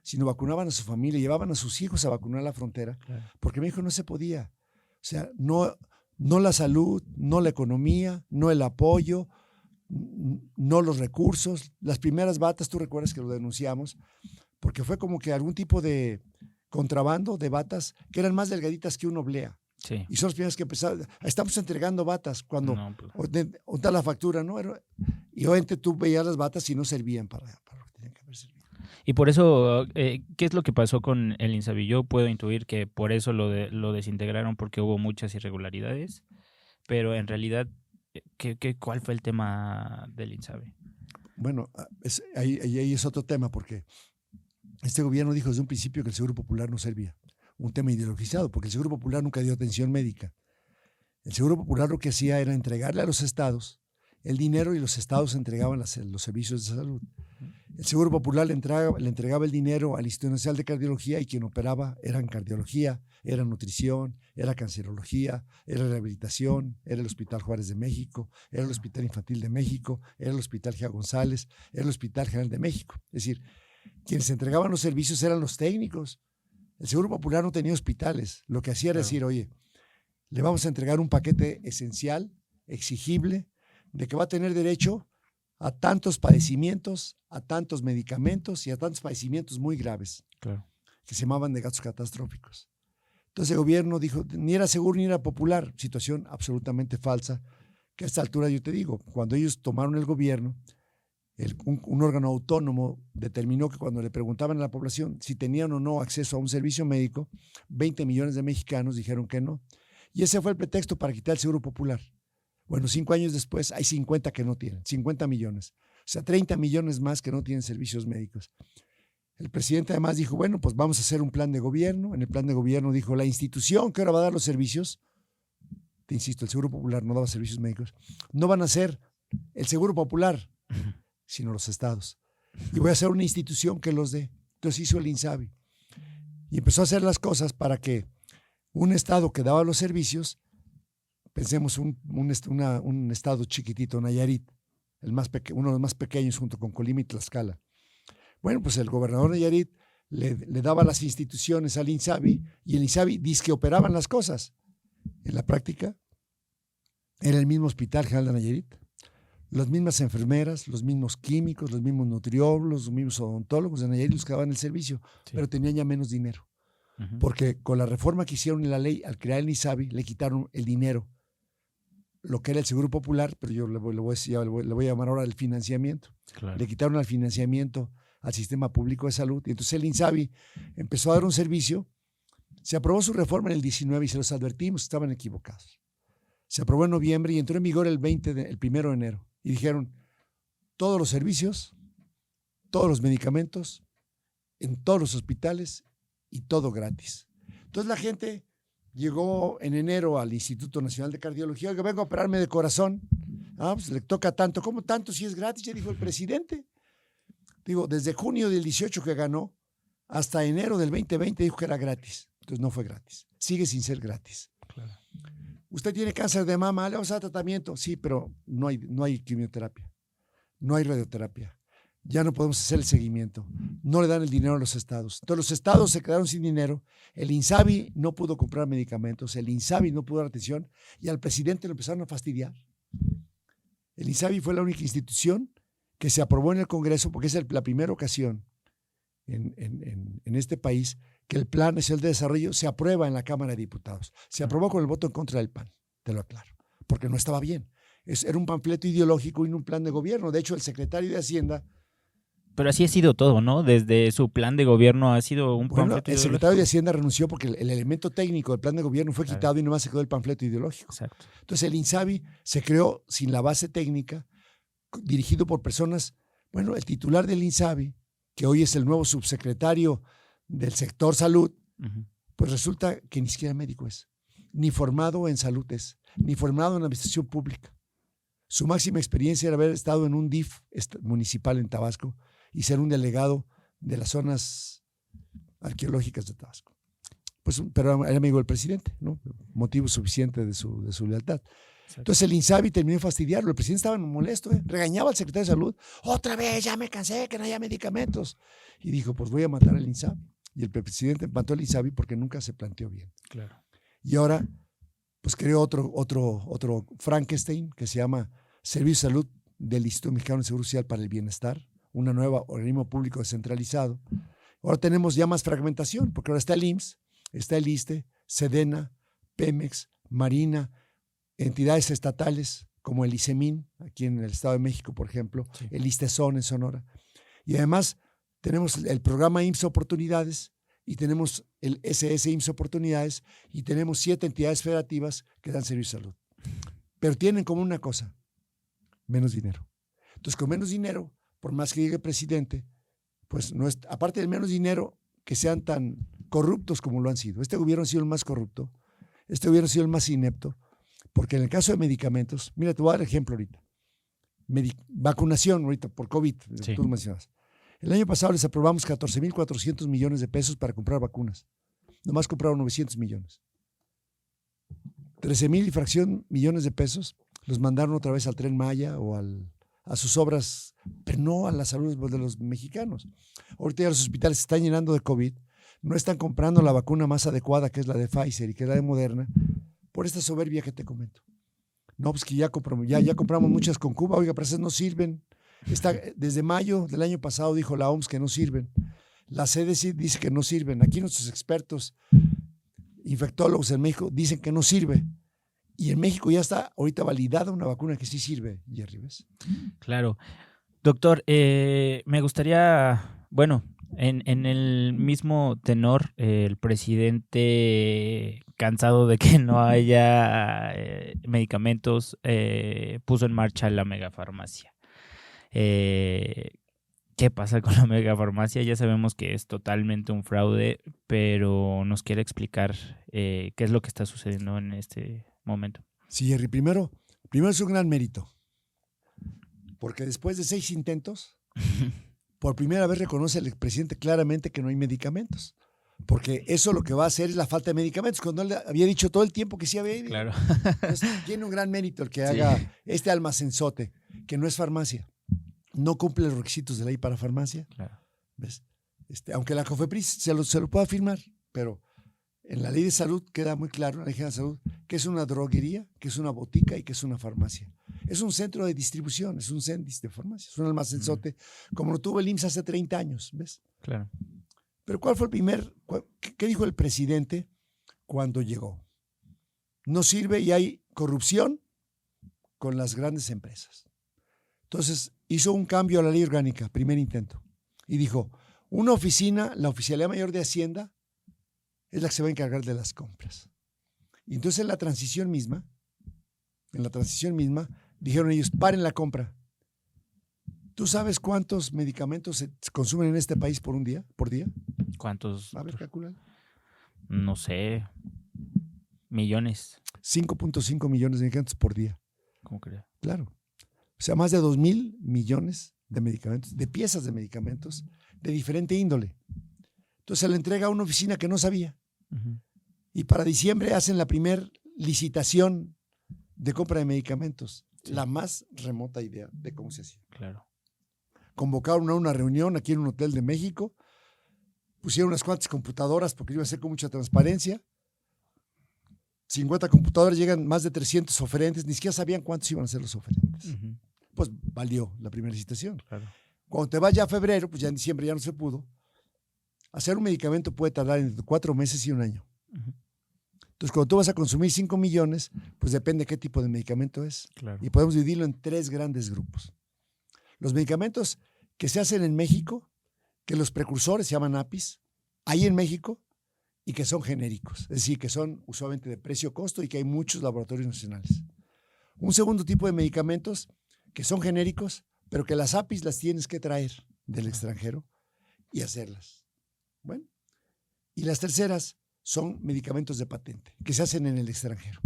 sino vacunaban a su familia, llevaban a sus hijos a vacunar a la frontera, claro, porque en México no se podía. O sea, no la salud, no la economía, no el apoyo, no los recursos. Las primeras batas, tú recuerdas que lo denunciamos, porque fue como que algún tipo de contrabando de batas que eran más delgaditas que una oblea. Sí. Y son los primeros que empezaron. Estamos entregando batas cuando está la factura, ¿no? Y obviamente tú veías las batas y no servían para lo que tenían que haber servido. Y por eso, ¿qué es lo que pasó con el INSABI? Yo puedo intuir que por eso lo desintegraron, porque hubo muchas irregularidades, pero en realidad, ¿cuál fue el tema del INSABI? Bueno, ahí es otro tema, porque este gobierno dijo desde un principio que el Seguro Popular no servía. Un tema ideologizado, porque el Seguro Popular nunca dio atención médica. El Seguro Popular lo que hacía era entregarle a los estados el dinero y los estados entregaban los servicios de salud. El Seguro Popular le entregaba el dinero al Instituto Nacional de Cardiología y quien operaba era en cardiología, era nutrición, era cancerología, era rehabilitación, era el Hospital Juárez de México, era el Hospital Infantil de México, era el Hospital Gia González, era el Hospital General de México. Es decir, quienes entregaban los servicios eran los técnicos. El Seguro Popular no tenía hospitales. Lo que hacía era decir, oye, le vamos a entregar un paquete esencial, exigible, de que va a tener derecho a tantos padecimientos, a tantos medicamentos y a tantos padecimientos muy graves, claro, que se llamaban de gastos catastróficos. Entonces el gobierno dijo, ni era seguro ni era popular, situación absolutamente falsa, que a esta altura yo te digo, cuando ellos tomaron el gobierno, un órgano autónomo determinó que cuando le preguntaban a la población si tenían o no acceso a un servicio médico, 20 millones de mexicanos dijeron que no. Y ese fue el pretexto para quitar el Seguro Popular. Bueno, 5 años después hay 50 que no tienen, 50 millones. O sea, 30 millones más que no tienen servicios médicos. El presidente además dijo, bueno, pues vamos a hacer un plan de gobierno. En el plan de gobierno dijo, la institución que ahora va a dar los servicios, te insisto, el Seguro Popular no daba servicios médicos, no van a ser el Seguro Popular, sino los estados. Y voy a hacer una institución que los dé. Entonces hizo el INSABI. Y empezó a hacer las cosas para que un estado que daba los servicios, pensemos un estado chiquitito, Nayarit, uno de los más pequeños junto con Colima y Tlaxcala. Bueno, pues el gobernador de Nayarit le daba las instituciones al INSABI y el INSABI dice que operaban las cosas. En la práctica, era el mismo Hospital General de Nayarit, las mismas enfermeras, los mismos químicos, los mismos nutriólogos, los mismos odontólogos de Nayarit los que daban el servicio, sí, pero tenían ya menos dinero. Porque con la reforma que hicieron en la ley, al crear el INSABI, le quitaron el dinero lo que era el Seguro Popular, pero yo le voy a llamar ahora el financiamiento. Claro. Le quitaron el financiamiento al sistema público de salud y entonces el INSABI empezó a dar un servicio. Se aprobó su reforma en el 19 y se los advertimos, estaban equivocados. Se aprobó en noviembre y entró en vigor el 1 de enero. Y dijeron, todos los servicios, todos los medicamentos, en todos los hospitales y todo gratis. Entonces la gente llegó en enero al Instituto Nacional de Cardiología, oiga, vengo a operarme de corazón. Pues le toca tanto. ¿Cómo tanto si es gratis? Ya dijo el presidente. Digo, desde junio del 18 que ganó hasta enero del 2020 dijo que era gratis. Entonces no fue gratis. Sigue sin ser gratis. Claro. Usted tiene cáncer de mama, le vamos a dar tratamiento. Sí, pero no hay quimioterapia. No hay radioterapia. Ya no podemos hacer el seguimiento. No le dan el dinero a los estados. Entonces los estados se quedaron sin dinero. El INSABI no pudo comprar medicamentos. El INSABI no pudo dar atención. Y al presidente lo empezaron a fastidiar. El INSABI fue la única institución que se aprobó en el Congreso porque es la primera ocasión en este país que el Plan Nacional de Desarrollo se aprueba en la Cámara de Diputados. Se aprobó con el voto en contra del PAN, te lo aclaro, porque no estaba bien. Era un panfleto ideológico y no un plan de gobierno. De hecho, el secretario de Hacienda... Pero así ha sido todo, ¿no? Desde su plan de gobierno ha sido un panfleto el secretario de Hacienda renunció porque el elemento técnico del plan de gobierno fue quitado y nomás se quedó el panfleto ideológico. Exacto. Entonces el INSABI se creó sin la base técnica, dirigido por personas... Bueno, el titular del INSABI, que hoy es el nuevo subsecretario del sector salud, pues resulta que ni siquiera médico es, ni formado en salud es, ni formado en administración pública. Su máxima experiencia era haber estado en un DIF municipal en Tabasco y ser un delegado de las zonas arqueológicas de Tabasco. Pues, pero era amigo del presidente, ¿no? Motivo suficiente de su lealtad. Exacto. Entonces el INSABI terminó de fastidiarlo. El presidente estaba molesto, regañaba al secretario de salud. Otra vez, ya me cansé que no haya medicamentos. Y dijo, pues voy a matar al INSABI. Y el presidente mató al INSABI porque nunca se planteó bien. Claro. Y ahora, pues creó otro Frankenstein que se llama Servicio de Salud del Instituto Mexicano de Seguro Social para el Bienestar, una nueva organismo público descentralizado. Ahora tenemos ya más fragmentación, porque ahora está el IMSS, está el ISSSTE, Sedena, Pemex, Marina, entidades estatales como el ICEMIN, aquí en el Estado de México, por ejemplo, sí. El ISTESON en Sonora. Y además tenemos el programa IMSS Oportunidades y tenemos el SS IMSS Oportunidades y tenemos 7 entidades federativas que dan servicio de salud. Pero tienen como una cosa, menos dinero. Entonces, con menos dinero, por más que llegue el presidente, pues no es, aparte del menos dinero, que sean tan corruptos como lo han sido. Este gobierno ha sido el más corrupto, este gobierno ha sido el más inepto, porque en el caso de medicamentos, mira, te voy a dar ejemplo ahorita. Vacunación ahorita por COVID, sí. Tú lo mencionas. El año pasado les aprobamos 14,400 millones de pesos para comprar vacunas. Nomás compraron 900 millones. 13,000 y fracción millones de pesos los mandaron otra vez al Tren Maya o a sus obras, pero no a la salud de los mexicanos. Ahorita ya los hospitales se están llenando de COVID, no están comprando la vacuna más adecuada, que es la de Pfizer y que es la de Moderna, por esta soberbia que te comento. No, pues que ya compramos muchas con Cuba, oiga, pero esas no sirven. Desde mayo del año pasado dijo la OMS que no sirven. La CDC dice que no sirven. Aquí nuestros expertos infectólogos en México dicen que no sirve. Y en México ya está ahorita validada una vacuna que sí sirve, Jerry, ¿ves? Claro. Doctor, me gustaría, bueno, en el mismo tenor, el presidente, cansado de que no haya medicamentos, puso en marcha la megafarmacia. ¿Qué pasa con la megafarmacia? Ya sabemos que es totalmente un fraude, pero nos quiere explicar qué es lo que está sucediendo en este momento. Sí, Jerry, primero es un gran mérito, porque después de 6 intentos, por primera vez reconoce el presidente claramente que no hay medicamentos, porque eso lo que va a hacer es la falta de medicamentos, cuando él había dicho todo el tiempo que sí había. Claro. Entonces, tiene un gran mérito el que haga este almacenzote, que no es farmacia. No cumple los requisitos de ley para farmacia. Claro. ¿Ves? Aunque la COFEPRIS se lo pueda firmar, pero en la ley de salud queda muy claro, en la ley de salud, que es una droguería, que es una botica y que es una farmacia. Es un centro de distribución, es un CENDIS de farmacia, es un almacenzote, como lo tuvo el IMSS hace 30 años, ¿ves? Claro. Pero ¿cuál fue qué dijo el presidente cuando llegó? No sirve y hay corrupción con las grandes empresas. Entonces hizo un cambio a la ley orgánica, primer intento, y dijo, una oficina, la Oficialía Mayor de Hacienda, es la que se va a encargar de las compras. Y entonces en la transición misma, dijeron ellos, paren la compra. ¿Tú sabes cuántos medicamentos se consumen en este país por día? ¿Cuántos? A ver, calcula. No sé. Millones. 5.5 millones de medicamentos por día. ¿Cómo crees? Claro. O sea, más de 2,000 millones de medicamentos, de piezas de medicamentos de diferente índole. Entonces se le entrega a una oficina que no sabía. Uh-huh. Y para diciembre hacen la primer licitación de compra de medicamentos. Sí. La más remota idea de cómo se hacía. Claro. Convocaron a una reunión aquí en un hotel de México, pusieron unas cuantas computadoras porque iba a ser con mucha transparencia. 50 computadoras, llegan más de 300 oferentes, ni siquiera sabían cuántos iban a ser los oferentes. Uh-huh. Pues valió la primera licitación. Claro. Cuando te vas ya a febrero, pues ya en diciembre ya no se pudo. Hacer un medicamento puede tardar entre 4 meses y un año. Uh-huh. Entonces, cuando tú vas a consumir 5 millones, pues depende qué tipo de medicamento es. Claro. Y podemos dividirlo en 3 grandes grupos. Los medicamentos que se hacen en México, que los precursores se llaman APIs, hay en México, y que son genéricos, es decir, que son usualmente de precio-costo y que hay muchos laboratorios nacionales. Un segundo tipo de medicamentos que son genéricos, pero que las APIs las tienes que traer del extranjero y hacerlas. Bueno, y las terceras son medicamentos de patente, que se hacen en el extranjero.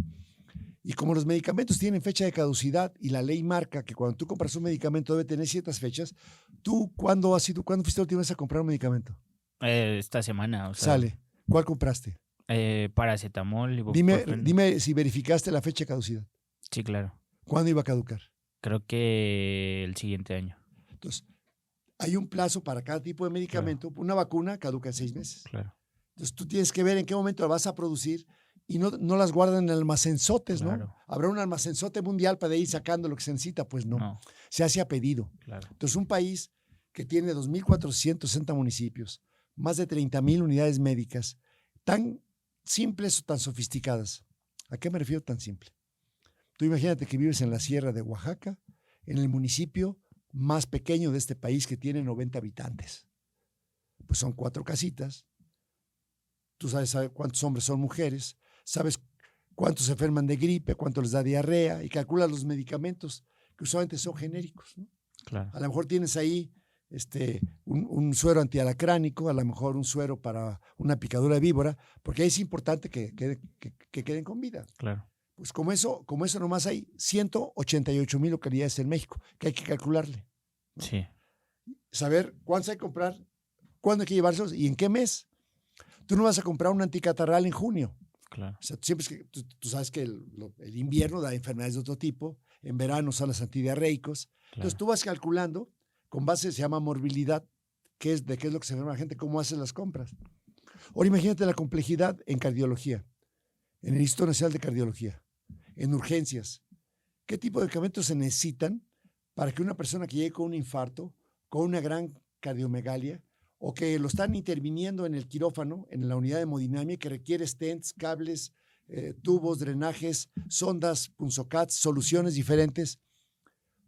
Y como los medicamentos tienen fecha de caducidad y la ley marca que cuando tú compras un medicamento debe tener ciertas fechas, ¿cuándo fuiste la última vez a comprar un medicamento? Esta semana. O sea, Sale. ¿Cuál compraste? Paracetamol. Ibuprofeno. Dime si verificaste la fecha de caducidad. Sí, claro. ¿Cuándo iba a caducar? Creo que el siguiente año. Entonces, hay un plazo para cada tipo de medicamento. Claro. Una vacuna caduca en 6 meses. Claro. Entonces, tú tienes que ver en qué momento la vas a producir y no las guardan en almacenzotes, claro. ¿No? ¿Habrá un almacenzote mundial para ir sacando lo que se necesita? Pues no. Se hace a pedido. Claro. Entonces, un país que tiene 2,460 municipios, más de 30,000 unidades médicas, tan simples o tan sofisticadas. ¿A qué me refiero tan simple? Tú imagínate que vives en la sierra de Oaxaca, en el municipio más pequeño de este país que tiene 90 habitantes. Pues son 4 casitas. Tú sabes cuántos hombres son mujeres, sabes cuántos se enferman de gripe, cuánto les da diarrea y calculas los medicamentos que usualmente son genéricos, ¿no? Claro. A lo mejor tienes ahí un suero antialacránico, a lo mejor un suero para una picadura de víbora, porque ahí es importante que queden con vida. Claro. Pues como eso nomás hay 188,000 localidades en México, que hay que calcularle, ¿no? Sí. Saber cuántos hay que comprar, cuándo hay que llevárselos y en qué mes. Tú no vas a comprar un anticatarral en junio. Claro. O sea, tú sabes que el invierno da enfermedades de otro tipo, en verano son los antidiarreicos. Claro. Entonces tú vas calculando con base, se llama morbilidad, qué es lo que se enferma la gente, cómo haces las compras. Ahora imagínate la complejidad en cardiología, en el Instituto Nacional de Cardiología, en urgencias. ¿Qué tipo de medicamentos se necesitan para que una persona que llegue con un infarto, con una gran cardiomegalia, o que lo están interviniendo en el quirófano, en la unidad de hemodinamia, que requiere stents, cables, tubos, drenajes, sondas, punzocats, soluciones diferentes,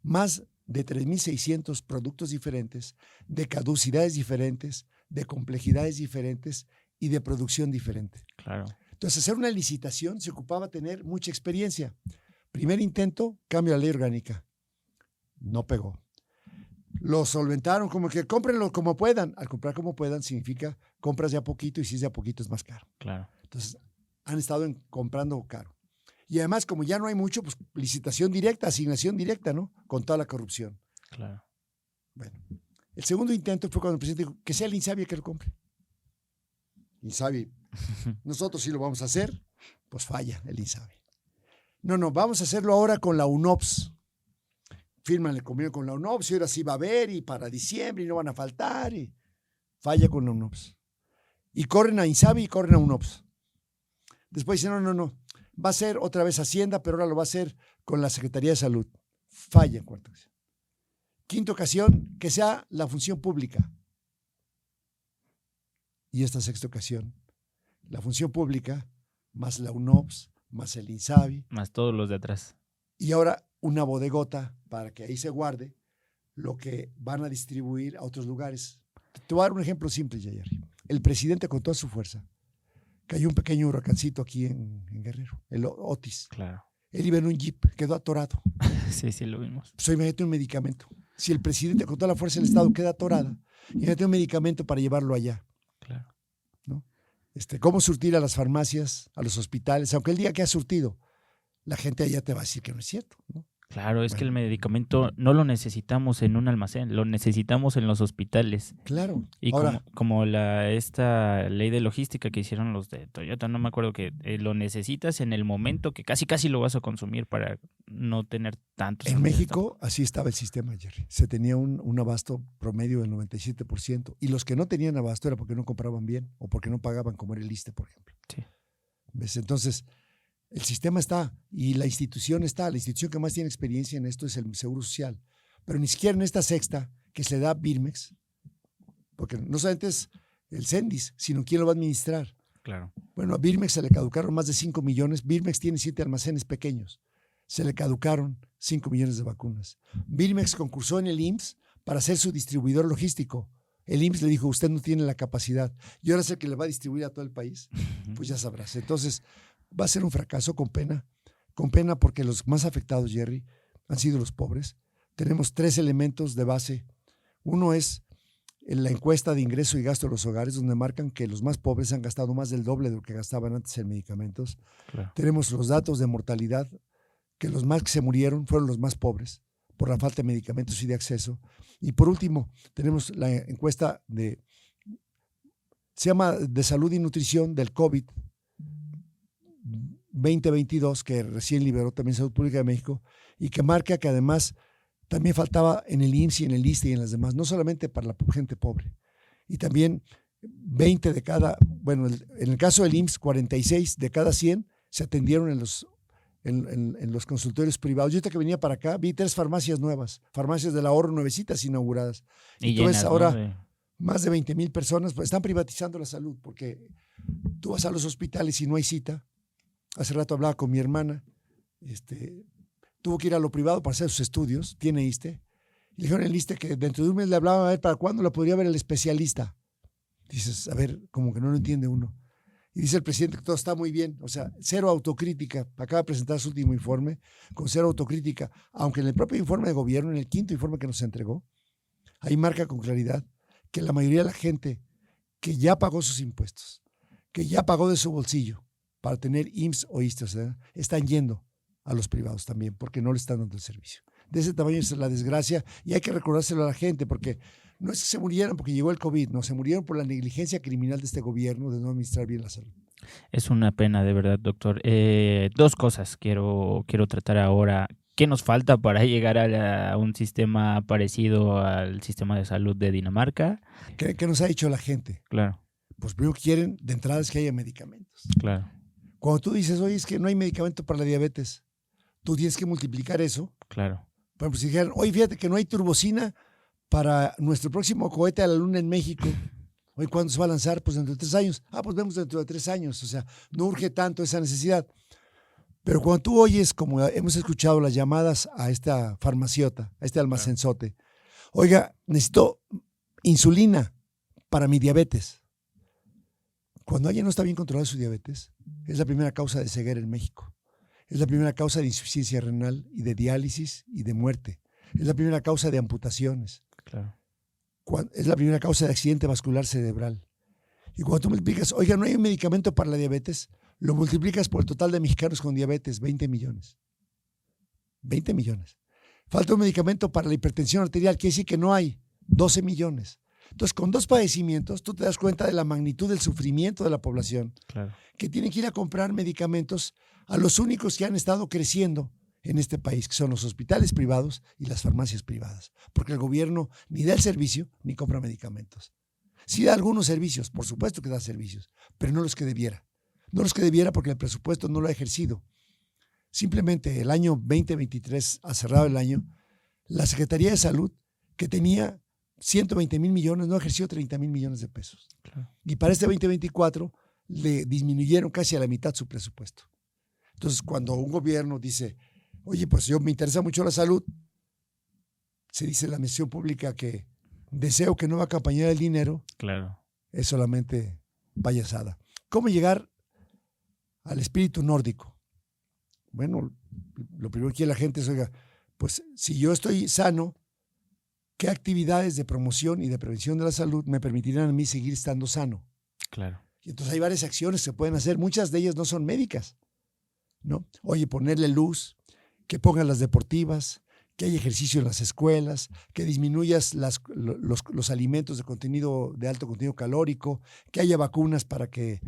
más de 3,600 productos diferentes, de caducidades diferentes, de complejidades diferentes y de producción diferente? Claro. Entonces, hacer una licitación se ocupaba tener mucha experiencia. Primer intento, cambio de la ley orgánica. No pegó. Lo solventaron como que cómprenlo como puedan. Al comprar como puedan significa compras de a poquito y si es de a poquito es más caro. Claro. Entonces, han estado comprando caro. Y además, como ya no hay mucho, pues licitación directa, asignación directa, ¿no? Con toda la corrupción. Claro. Bueno, el segundo intento fue cuando el presidente dijo que sea el INSABI que lo compre. INSABI, nosotros sí lo vamos a hacer, pues falla el INSABI. No, vamos a hacerlo ahora con la UNOPS. Firman el convenio con la UNOPS y ahora sí va a haber y para diciembre y no van a faltar y falla con la UNOPS. Y corren a INSABI y corren a UNOPS. Después dicen, no, va a ser otra vez Hacienda, pero ahora lo va a hacer con la Secretaría de Salud. Falla en cuarta ocasión. Quinta ocasión, que sea la función pública. Y esta sexta ocasión, la función pública, más la UNOPS, más el INSABI. Más todos los de atrás. Y ahora una bodegota para que ahí se guarde lo que van a distribuir a otros lugares. Te voy a dar un ejemplo simple, Yair. El presidente, con toda su fuerza, cayó un pequeño huracancito aquí en Guerrero, el Otis. Claro. Él iba en un jeep, quedó atorado. Sí, lo vimos. Pues imagínate un medicamento. Si el presidente, con toda la fuerza del Estado, queda atorada, imagínate un medicamento para llevarlo allá. Claro. ¿No? ¿Cómo surtir a las farmacias, a los hospitales? Aunque el día que ha surtido, la gente allá te va a decir que no es cierto, ¿no? Claro, es que el medicamento no lo necesitamos en un almacén, lo necesitamos en los hospitales. Claro. Y ahora, como esta ley de logística que hicieron los de Toyota, no me acuerdo, que lo necesitas en el momento que casi lo vas a consumir para no tener tantos. En México así estaba el sistema, Jerry. Se tenía un abasto promedio del 97%. Y los que no tenían abasto era porque no compraban bien o porque no pagaban, como era el ISSSTE, por ejemplo. Sí. ¿Ves? Entonces, el sistema está y la institución está. La institución que más tiene experiencia en esto es el Seguro Social. Pero ni siquiera en esta sexta que se le da a Birmex, porque no solamente es el CENDIS, sino quién lo va a administrar. Claro. Bueno, a Birmex se le caducaron más de 5 millones. Birmex tiene 7 almacenes pequeños. Se le caducaron 5 millones de vacunas. Birmex concursó en el IMSS para ser su distribuidor logístico. El IMSS le dijo, usted no tiene la capacidad. Y ahora es el que le va a distribuir a todo el país. Pues ya sabrás. Entonces, va a ser un fracaso con pena porque los más afectados, Jerry, han sido los pobres. Tenemos 3 elementos de base. Uno es en la encuesta de ingreso y gasto de los hogares, donde marcan que los más pobres han gastado más del doble de lo que gastaban antes en medicamentos. Claro. Tenemos los datos de mortalidad, que los más que se murieron fueron los más pobres por la falta de medicamentos y de acceso. Y por último, tenemos la encuesta se llama de salud y nutrición del COVID 2022, que recién liberó también Salud Pública de México, y que marca que además también faltaba en el IMSS y en el ISSSTE y en las demás, no solamente para la gente pobre. Y también 20 de cada, bueno, en el caso del IMSS, 46 de cada 100 se atendieron en los consultorios privados. Yo ahorita que venía para acá, vi 3 farmacias nuevas, farmacias del ahorro nuevecitas inauguradas. Y tú ves ahora, ¿no?, más de 20,000 personas pues, están privatizando la salud, porque tú vas a los hospitales y no hay cita. Hace rato hablaba con mi hermana, tuvo que ir a lo privado para hacer sus estudios, tiene ISSSTE, y le dijeron en el ISSSTE que dentro de un mes le hablaban a ver para cuándo la podría ver el especialista. Dices, a ver, como que no lo entiende uno. Y dice el presidente que todo está muy bien, o sea, cero autocrítica. Acaba de presentar su último informe con cero autocrítica, aunque en el propio informe de gobierno, en el 5º informe que nos entregó, ahí marca con claridad que la mayoría de la gente que ya pagó sus impuestos, que ya pagó de su bolsillo para tener IMSS o ISSSTE, o sea, están yendo a los privados también porque no le están dando el servicio. De ese tamaño es la desgracia y hay que recordárselo a la gente, porque no es que se murieran porque llegó el COVID, no, se murieron por la negligencia criminal de este gobierno de no administrar bien la salud. Es una pena, de verdad, doctor. 2 cosas quiero tratar ahora. ¿Qué nos falta para llegar a un sistema parecido al sistema de salud de Dinamarca? ¿Qué nos ha dicho la gente? Claro. Pues primero quieren de entrada es que haya medicamentos. Claro. Cuando tú dices, oye, es que no hay medicamento para la diabetes, tú tienes que multiplicar eso. Claro. Por ejemplo, si dijeran, oye, fíjate que no hay turbocina para nuestro próximo cohete a la luna en México. Oye, ¿cuándo se va a lanzar? Pues dentro de 3 años. Pues vemos dentro de 3 años. O sea, no urge tanto esa necesidad. Pero cuando tú oyes, como hemos escuchado las llamadas a esta farmaciota, a este almacenzote, oiga, necesito insulina para mi diabetes. Cuando alguien no está bien controlado su diabetes, es la primera causa de ceguera en México. Es la primera causa de insuficiencia renal y de diálisis y de muerte. Es la primera causa de amputaciones. Claro. Es la primera causa de accidente vascular cerebral. Y cuando tú multiplicas, oiga, no hay un medicamento para la diabetes, lo multiplicas por el total de mexicanos con diabetes, 20 millones. 20 millones. Falta un medicamento para la hipertensión arterial, quiere decir que no hay, 12 millones. Entonces, con 2 padecimientos, tú te das cuenta de la magnitud del sufrimiento de la población, Claro. que tienen que ir a comprar medicamentos a los únicos que han estado creciendo en este país, que son los hospitales privados y las farmacias privadas, porque el gobierno ni da el servicio ni compra medicamentos. Sí da algunos servicios, por supuesto que da servicios, pero no los que debiera. No los que debiera porque el presupuesto no lo ha ejercido. Simplemente el año 2023, ha cerrado el año, la Secretaría de Salud, que tenía 120,000 millones, no ejerció 30,000 millones de pesos. Claro. Y para este 2024 le disminuyeron casi a la mitad su presupuesto. Entonces, cuando un gobierno dice, Oye, pues yo me interesa mucho la salud. Se dice en la administración pública que deseo que no va a acompañar el dinero. Claro. Es solamente payasada. ¿Cómo llegar al espíritu nórdico? Bueno, lo primero que quiere la gente es, oiga, pues si yo estoy sano, ¿qué actividades de promoción y de prevención de la salud me permitirán a mí seguir estando sano? Claro. Y entonces hay varias acciones que se pueden hacer, muchas de ellas no son médicas, ¿no? Oye, ponerle luz, que pongan las deportivas, que haya ejercicio en las escuelas, que disminuyas los alimentos de alto contenido calórico, que haya vacunas para que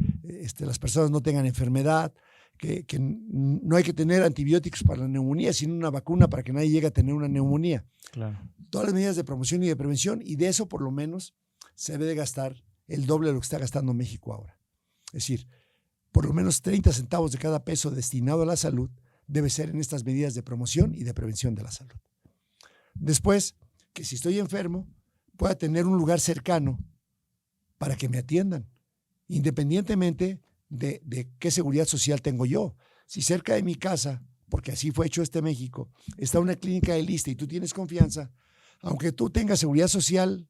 las personas no tengan enfermedad, que no hay que tener antibióticos para la neumonía, sino una vacuna para que nadie llegue a tener una neumonía. Claro. Todas las medidas de promoción y de prevención, y de eso por lo menos se debe de gastar el doble de lo que está gastando México ahora. Es decir, por lo menos 30 centavos de cada peso destinado a la salud debe ser en estas medidas de promoción y de prevención de la salud. Después, que si estoy enfermo, pueda tener un lugar cercano para que me atiendan, independientemente de qué seguridad social tengo yo. Si cerca de mi casa, porque así fue hecho México, está una clínica del ISSSTE y tú tienes confianza, aunque tú tengas seguro social,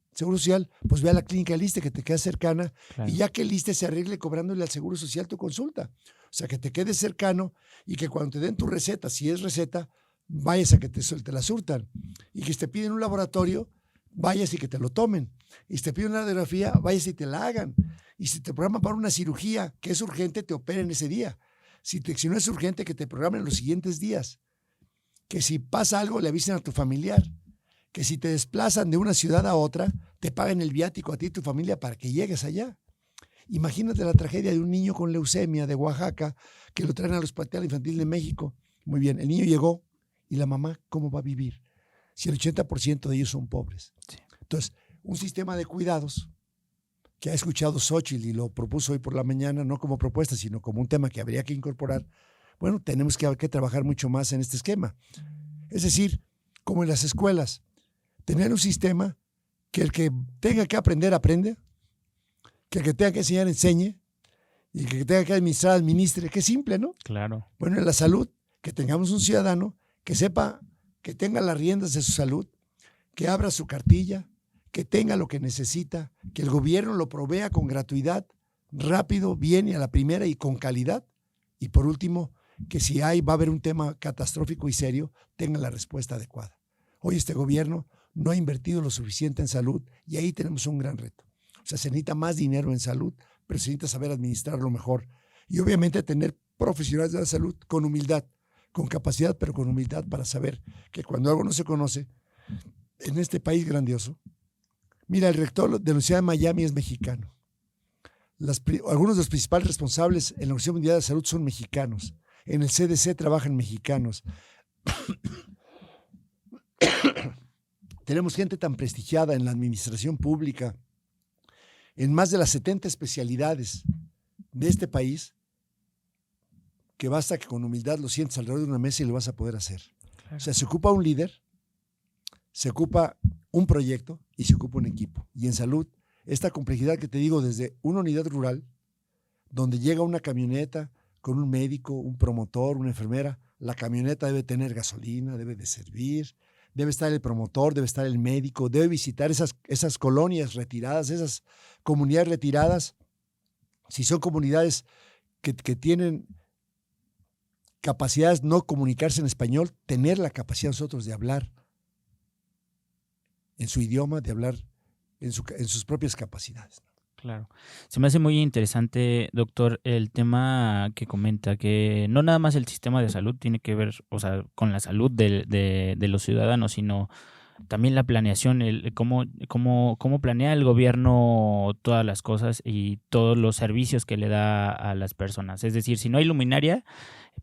pues ve a la clínica del ISSSTE que te queda cercana, claro. Y ya que el ISSSTE se arregle cobrándole al seguro social tu consulta. O sea, que te quedes cercano y que cuando te den tu receta, si es receta, vayas a que te la surtan. Y que si te piden un laboratorio, vayas y que te lo tomen. Y si te piden una radiografía, vayas y te la hagan. Y si te programan para una cirugía que es urgente, te operen ese día. Si no es urgente, que te programen los siguientes días. Que si pasa algo, le avisen a tu familiar. Que si te desplazan de una ciudad a otra, te paguen el viático a ti y tu familia para que llegues allá. Imagínate la tragedia de un niño con leucemia de Oaxaca que lo traen al Hospital Infantil de México. Muy bien, el niño llegó y la mamá, ¿cómo va a vivir? Si el 80% de ellos son pobres. Sí. Entonces, un sistema de cuidados que ha escuchado Xóchitl y lo propuso hoy por la mañana, no como propuesta, sino como un tema que habría que incorporar. Bueno, tenemos que trabajar mucho más en este esquema. Es decir, como en las escuelas, tener un sistema que el que tenga que aprender, aprende, que el que tenga que enseñar, enseñe, y que el que tenga que administrar, administre, que es simple, ¿no? Claro. Bueno, en la salud, que tengamos un ciudadano que sepa, que tenga las riendas de su salud, que abra su cartilla, que tenga lo que necesita, que el gobierno lo provea con gratuidad, rápido, bien y a la primera y con calidad. Y por último, que si va a haber un tema catastrófico y serio, tenga la respuesta adecuada. Hoy este gobierno no ha invertido lo suficiente en salud y ahí tenemos un gran reto. O sea, se necesita más dinero en salud, pero se necesita saber administrarlo mejor. Y obviamente tener profesionales de la salud con humildad, con capacidad, pero con humildad para saber que cuando algo no se conoce, en este país grandioso, mira, el rector de la Universidad de Miami es mexicano. Algunos de los principales responsables en la Organización Mundial de la Salud son mexicanos. En el CDC trabajan mexicanos. Tenemos gente tan prestigiada en la administración pública, en más de las 70 especialidades de este país, que basta que con humildad lo sientes alrededor de una mesa y lo vas a poder hacer. Claro. O sea, se ocupa un líder, se ocupa un proyecto y se ocupa un equipo. Y en salud, esta complejidad que te digo, desde una unidad rural, donde llega una camioneta con un médico, un promotor, una enfermera, la camioneta debe tener gasolina, debe de servir, debe estar el promotor, debe estar el médico, debe visitar esas colonias retiradas, esas comunidades retiradas. Si son comunidades que tienen capacidades no comunicarse en español, tener la capacidad nosotros de hablar en su idioma, de hablar en sus propias capacidades. Claro. Se me hace muy interesante, doctor, el tema que comenta, que no nada más el sistema de salud tiene que ver, o sea, con la salud de los ciudadanos, sino también la planeación, cómo planea el gobierno todas las cosas y todos los servicios que le da a las personas. Es decir, si no hay luminaria,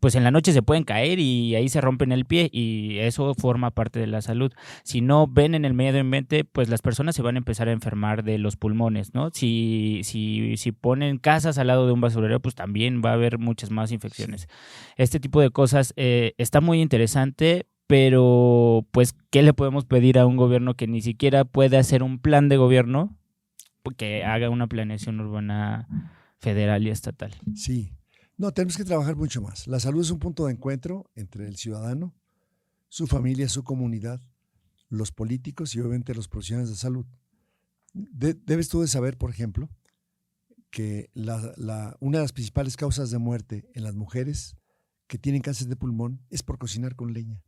pues en la noche se pueden caer y ahí se rompen el pie y eso forma parte de la salud. Si no ven en el medio ambiente, pues las personas se van a empezar a enfermar de los pulmones, ¿no? Si ponen casas al lado de un basurero, pues también va a haber muchas más infecciones. Sí. Este tipo de cosas está muy interesante, pero pues, ¿qué le podemos pedir a un gobierno que ni siquiera puede hacer un plan de gobierno que haga una planeación urbana federal y estatal? Sí. No, tenemos que trabajar mucho más. La salud es un punto de encuentro entre el ciudadano, su familia, su comunidad, los políticos y obviamente los profesionales de salud. Debes tú de saber, por ejemplo, que una de las principales causas de muerte en las mujeres que tienen cáncer de pulmón es por cocinar con leña.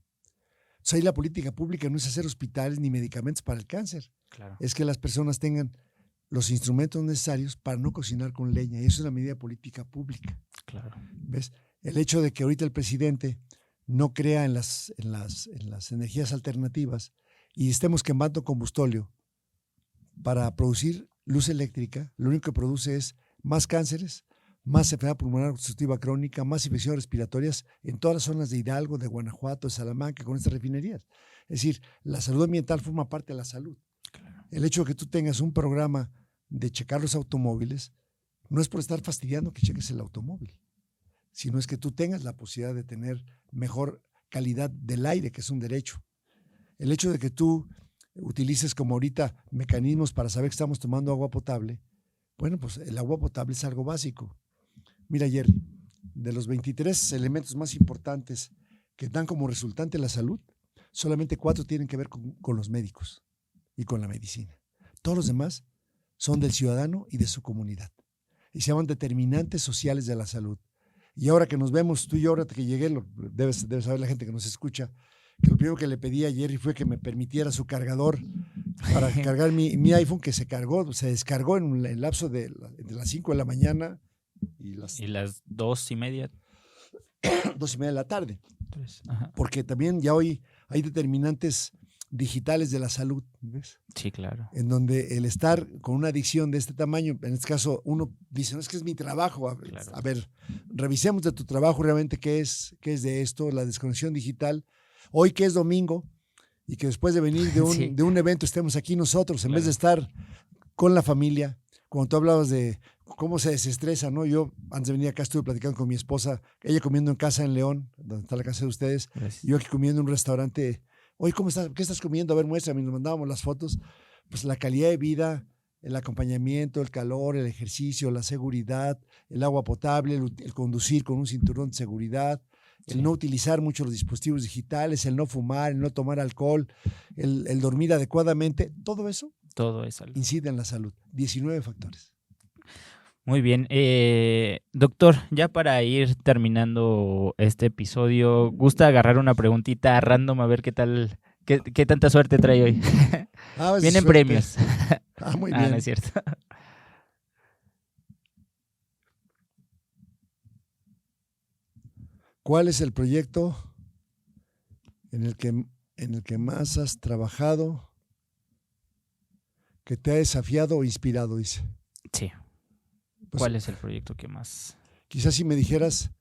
O sea, ahí la política pública no es hacer hospitales ni medicamentos para el cáncer. Claro. Es que las personas tengan los instrumentos necesarios para no cocinar con leña. Y eso es una medida política pública. Claro. ¿Ves? El hecho de que ahorita el presidente no crea en las energías alternativas y estemos quemando combustóleo para producir luz eléctrica, lo único que produce es más cánceres, más enfermedad pulmonar obstructiva crónica, más infecciones respiratorias en todas las zonas de Hidalgo, de Guanajuato, de Salamanca, con estas refinerías. Es decir, la salud ambiental forma parte de la salud. Claro. El hecho de que tú tengas un programa de checar los automóviles no es por estar fastidiando que cheques el automóvil, sino es que tú tengas la posibilidad de tener mejor calidad del aire, que es un derecho. El hecho de que tú utilices como ahorita mecanismos para saber que estamos tomando agua potable, bueno, pues el agua potable es algo básico. Mira, Jerry, de los 23 elementos más importantes que dan como resultante la salud, solamente 4 tienen que ver con los médicos y con la medicina. Todos los demás son del ciudadano y de su comunidad. Y se llaman determinantes sociales de la salud. Y ahora que nos vemos, tú y yo, ahora que llegué, debes saber la gente que nos escucha, que lo primero que le pedí a Jerry fue que me permitiera su cargador para cargar mi iPhone, que se descargó en el lapso de las 5 de la mañana y las 2:30. 2:30 de la tarde. Pues, ajá. Porque también ya hoy hay determinantes digitales de la salud, ¿ves? Sí, claro. En donde el estar con una adicción de este tamaño, en este caso uno dice, no, es que es mi trabajo. Claro. A ver, revisemos de tu trabajo realmente qué es de esto, la desconexión digital. Hoy que es domingo y que después de venir Sí. de un evento estemos aquí nosotros, en Claro. vez de estar con la familia. Cuando tú hablabas de cómo se desestresa, ¿no? Yo antes de venir acá estuve platicando con mi esposa, ella comiendo en casa en León, donde está la casa de ustedes, Gracias. y yo aquí comiendo en un restaurante. Oye, ¿cómo estás? ¿Qué estás comiendo? A ver, muéstrame. Nos mandábamos las fotos. Pues la calidad de vida, el acompañamiento, el calor, el ejercicio, la seguridad, el agua potable, el conducir con un cinturón de seguridad, el no utilizar mucho los dispositivos digitales, el no fumar, el no tomar alcohol, el dormir adecuadamente, todo eso Todo es algo. incide en la salud. 19 factores. Muy bien. Doctor, ya para ir terminando este episodio, ¿gusta agarrar una preguntita random a ver qué tal, qué tanta suerte trae hoy? Pues, Vienen suerte. premios. Muy bien. No es cierto. ¿Cuál es el proyecto en el que más has trabajado, que te ha desafiado o inspirado? Dice. Sí. Pues, ¿Cuál es el proyecto que más? Quizás si me dijeras,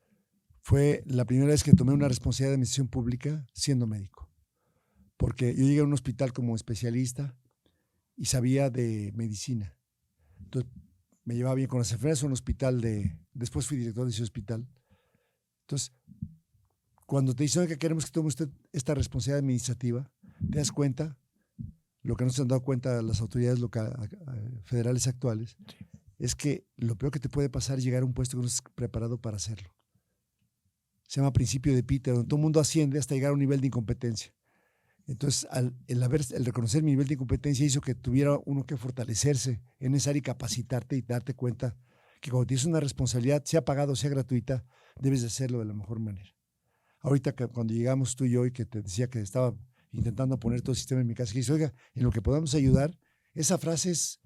fue la primera vez que tomé una responsabilidad de administración pública siendo médico. Porque yo llegué a un hospital como especialista y sabía de medicina. Entonces me llevaba bien con las enfermeras a un hospital después fui director de ese hospital. Entonces, cuando te dicen que queremos que tome usted esta responsabilidad administrativa, te das cuenta, lo que no se han dado cuenta las autoridades federales actuales, Sí. es que lo peor que te puede pasar es llegar a un puesto que no estés preparado para hacerlo. Se llama principio de Peter, donde todo el mundo asciende hasta llegar a un nivel de incompetencia. Entonces, el reconocer mi nivel de incompetencia hizo que tuviera uno que fortalecerse en esa área y capacitarte y darte cuenta que cuando tienes una responsabilidad, sea pagada o sea gratuita, debes de hacerlo de la mejor manera. Ahorita cuando llegamos tú y yo y que te decía que estaba intentando poner todo el sistema en mi casa, que dice, oiga, en lo que podamos ayudar, esa frase es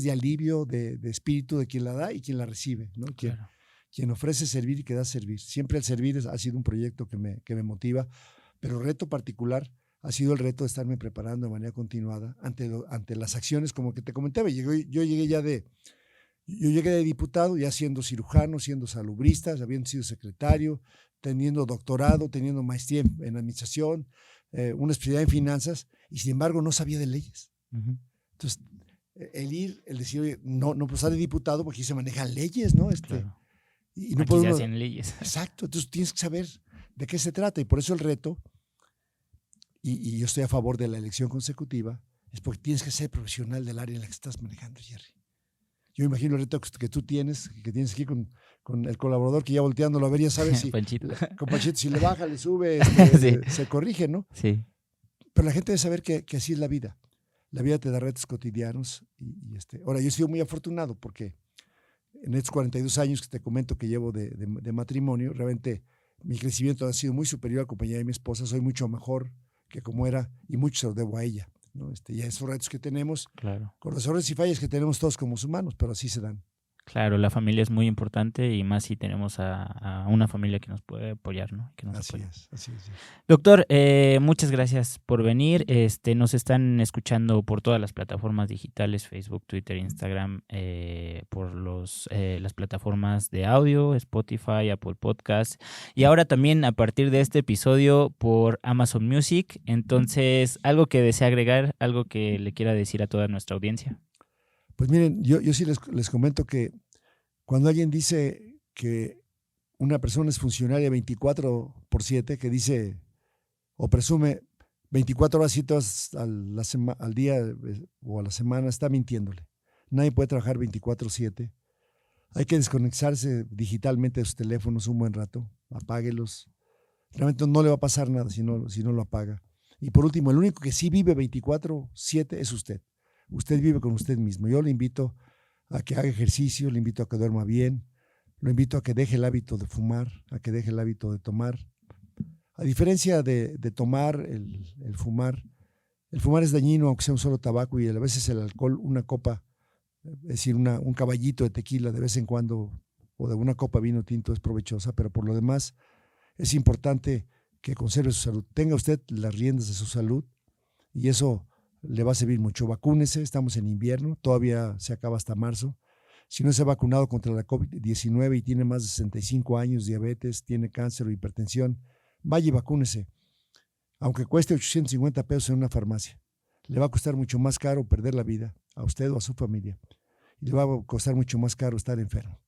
de alivio, de espíritu de quien la da y quien la recibe, ¿no? Claro. Quien ofrece servir y que da servir. Siempre el servir ha sido un proyecto que me motiva, pero el reto particular ha sido el reto de estarme preparando de manera continuada ante las acciones, como que te comentaba. Yo llegué de diputado, ya siendo cirujano, siendo salubrista, habiendo sido secretario, teniendo doctorado, teniendo maestría en administración, una especialidad en finanzas, y sin embargo no sabía de leyes. Uh-huh. Entonces, el decir, oye, no puedo estar de diputado porque aquí se manejan leyes, ¿no? Claro. Y no Aquí puedo se uno- hacen leyes. Exacto, entonces tienes que saber de qué se trata, y por eso el reto, y yo estoy a favor de la elección consecutiva, es porque tienes que ser profesional del área en la que estás manejando, Jerry. Yo imagino el reto que tú tienes, que tienes aquí con el colaborador que ya volteándolo a ver, ya sabes si Panchito. con Panchito, si le baja, le sube, Sí. se corrige, ¿no? Sí. Pero la gente debe saber que así es la vida. La vida te da retos cotidianos. Ahora, yo he sido muy afortunado porque en estos 42 años que te comento que llevo de matrimonio, realmente mi crecimiento ha sido muy superior a la compañía de mi esposa. Soy mucho mejor que como era y mucho se lo debo a ella, ¿no? Y a esos retos que tenemos, Claro. con los errores y fallas que tenemos todos como humanos, pero así se dan. Claro, la familia es muy importante y más si tenemos a una familia que nos puede apoyar, ¿no? Que nos Así apoya. es, así es. Doctor, muchas gracias por venir. Nos están escuchando por todas las plataformas digitales, Facebook, Twitter, Instagram, por las plataformas de audio, Spotify, Apple Podcast y ahora también a partir de este episodio por Amazon Music. Entonces, ¿algo que desea agregar, algo que le quiera decir a toda nuestra audiencia? Pues miren, yo sí les comento que cuando alguien dice que una persona es funcionaria 24/7, que dice o presume 24 horas, 7 horas al día o a la semana, está mintiéndole. Nadie puede trabajar 24/7. Hay que desconectarse digitalmente de sus teléfonos un buen rato, apáguelos. Realmente no le va a pasar nada si no lo apaga. Y por último, el único que sí vive 24/7 es usted. Usted vive con usted mismo. Yo le invito a que haga ejercicio, le invito a que duerma bien, lo invito a que deje el hábito de fumar, a que deje el hábito de tomar. A diferencia de tomar, el fumar es dañino, aunque sea un solo tabaco, y a veces el alcohol, una copa, es decir, un caballito de tequila de vez en cuando, o de una copa de vino tinto es provechosa, pero por lo demás es importante que conserve su salud. Tenga usted las riendas de su salud y eso le va a servir mucho. Vacúnese, estamos en invierno, todavía se acaba hasta marzo. Si no se ha vacunado contra la COVID-19 y tiene más de 65 años, diabetes, tiene cáncer o hipertensión, vaya y vacúnese. Aunque cueste 850 pesos en una farmacia, le va a costar mucho más caro perder la vida a usted o a su familia. Y le va a costar mucho más caro estar enfermo.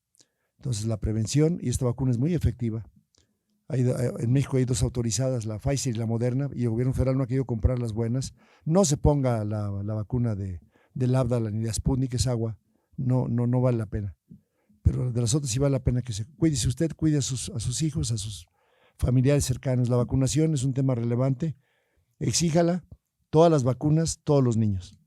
Entonces la prevención, y esta vacuna es muy efectiva. En México hay 2 autorizadas, la Pfizer y la Moderna, y el gobierno federal no ha querido comprar las buenas. No se ponga la vacuna del Abdala ni de Sputnik, es agua. No vale la pena. Pero de las otras sí vale la pena que se cuídese usted, cuide a sus hijos, a sus familiares cercanos. La vacunación es un tema relevante. Exíjala, todas las vacunas, todos los niños.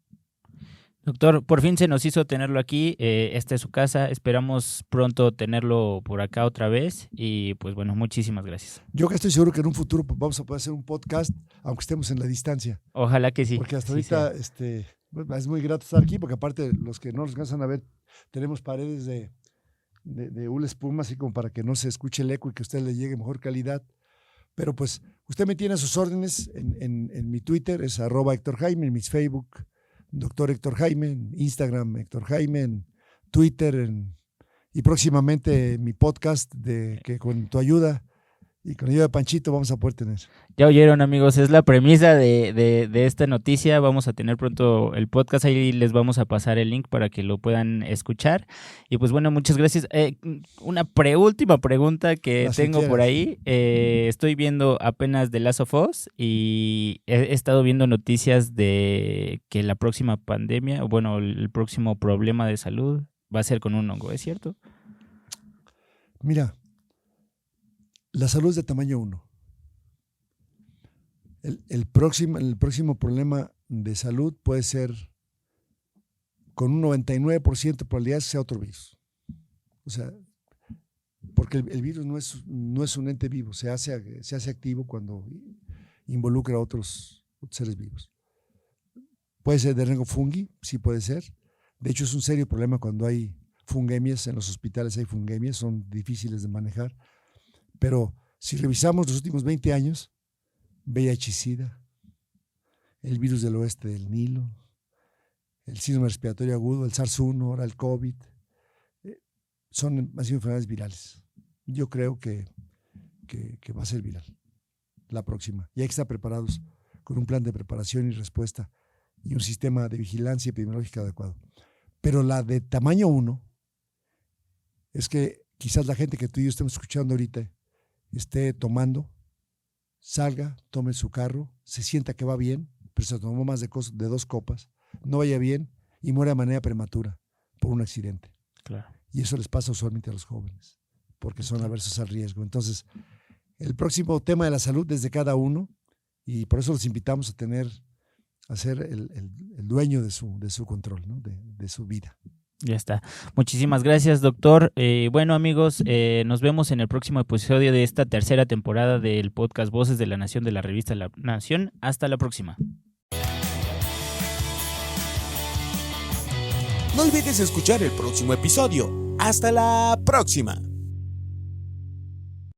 Doctor, por fin se nos hizo tenerlo aquí. Esta es su casa. Esperamos pronto tenerlo por acá otra vez. Y pues bueno, muchísimas gracias. Yo que estoy seguro que en un futuro vamos a poder hacer un podcast, aunque estemos en la distancia. Ojalá que sí. Porque hasta sí ahorita sea. es muy grato estar aquí, porque aparte los que no nos alcanzan a ver, tenemos paredes de hule espuma, así como para que no se escuche el eco y que a usted le llegue mejor calidad. Pero pues usted me tiene a sus órdenes en mi Twitter, es @HéctorJaime, en mis Facebook, Doctor Héctor Jaime, en Instagram Héctor Jaime, en Twitter, y próximamente mi podcast que con tu ayuda y con la ayuda de Panchito vamos a poder tener. Ya oyeron, amigos, es la premisa de esta noticia. Vamos a tener pronto el podcast, ahí les vamos a pasar el link para que lo puedan escuchar. Y pues bueno, muchas gracias. Una última pregunta que tengo por ahí. Estoy viendo apenas The Last of Us y he estado viendo noticias de que la próxima pandemia, bueno, el próximo problema de salud va a ser con un hongo, ¿es cierto? Mira, la salud es de tamaño 1. El próximo problema de salud puede ser con un 99% de probabilidad sea otro virus. O sea, porque el virus no es un ente vivo, se hace activo cuando involucra a otros seres vivos. Puede ser de rango fungi, sí puede ser. De hecho, es un serio problema cuando hay fungemias, en los hospitales hay fungemias, son difíciles de manejar. Pero si revisamos los últimos 20 años, VIH-Sida, el virus del oeste del Nilo, el síndrome respiratorio agudo, el SARS-1, ahora el COVID, han sido enfermedades virales. Yo creo que va a ser viral la próxima. Y hay que estar preparados con un plan de preparación y respuesta y un sistema de vigilancia epidemiológica adecuado. Pero la de tamaño 1 es que quizás la gente que tú y yo estamos escuchando ahorita esté tomando, salga, tome su carro, se sienta que va bien, pero se tomó más de 2 copas, no vaya bien y muere de manera prematura por un accidente. Claro. Y eso les pasa usualmente a los jóvenes, porque son aversos al riesgo. Entonces, el próximo tema de la salud desde cada uno, y por eso los invitamos a ser el dueño de su control, ¿no? de su vida. Ya está. Muchísimas gracias, doctor. Bueno, amigos, nos vemos en el próximo episodio de esta tercera temporada del podcast Voces de la Nación de la revista La Nación. Hasta la próxima. No olvides escuchar el próximo episodio. ¡Hasta la próxima!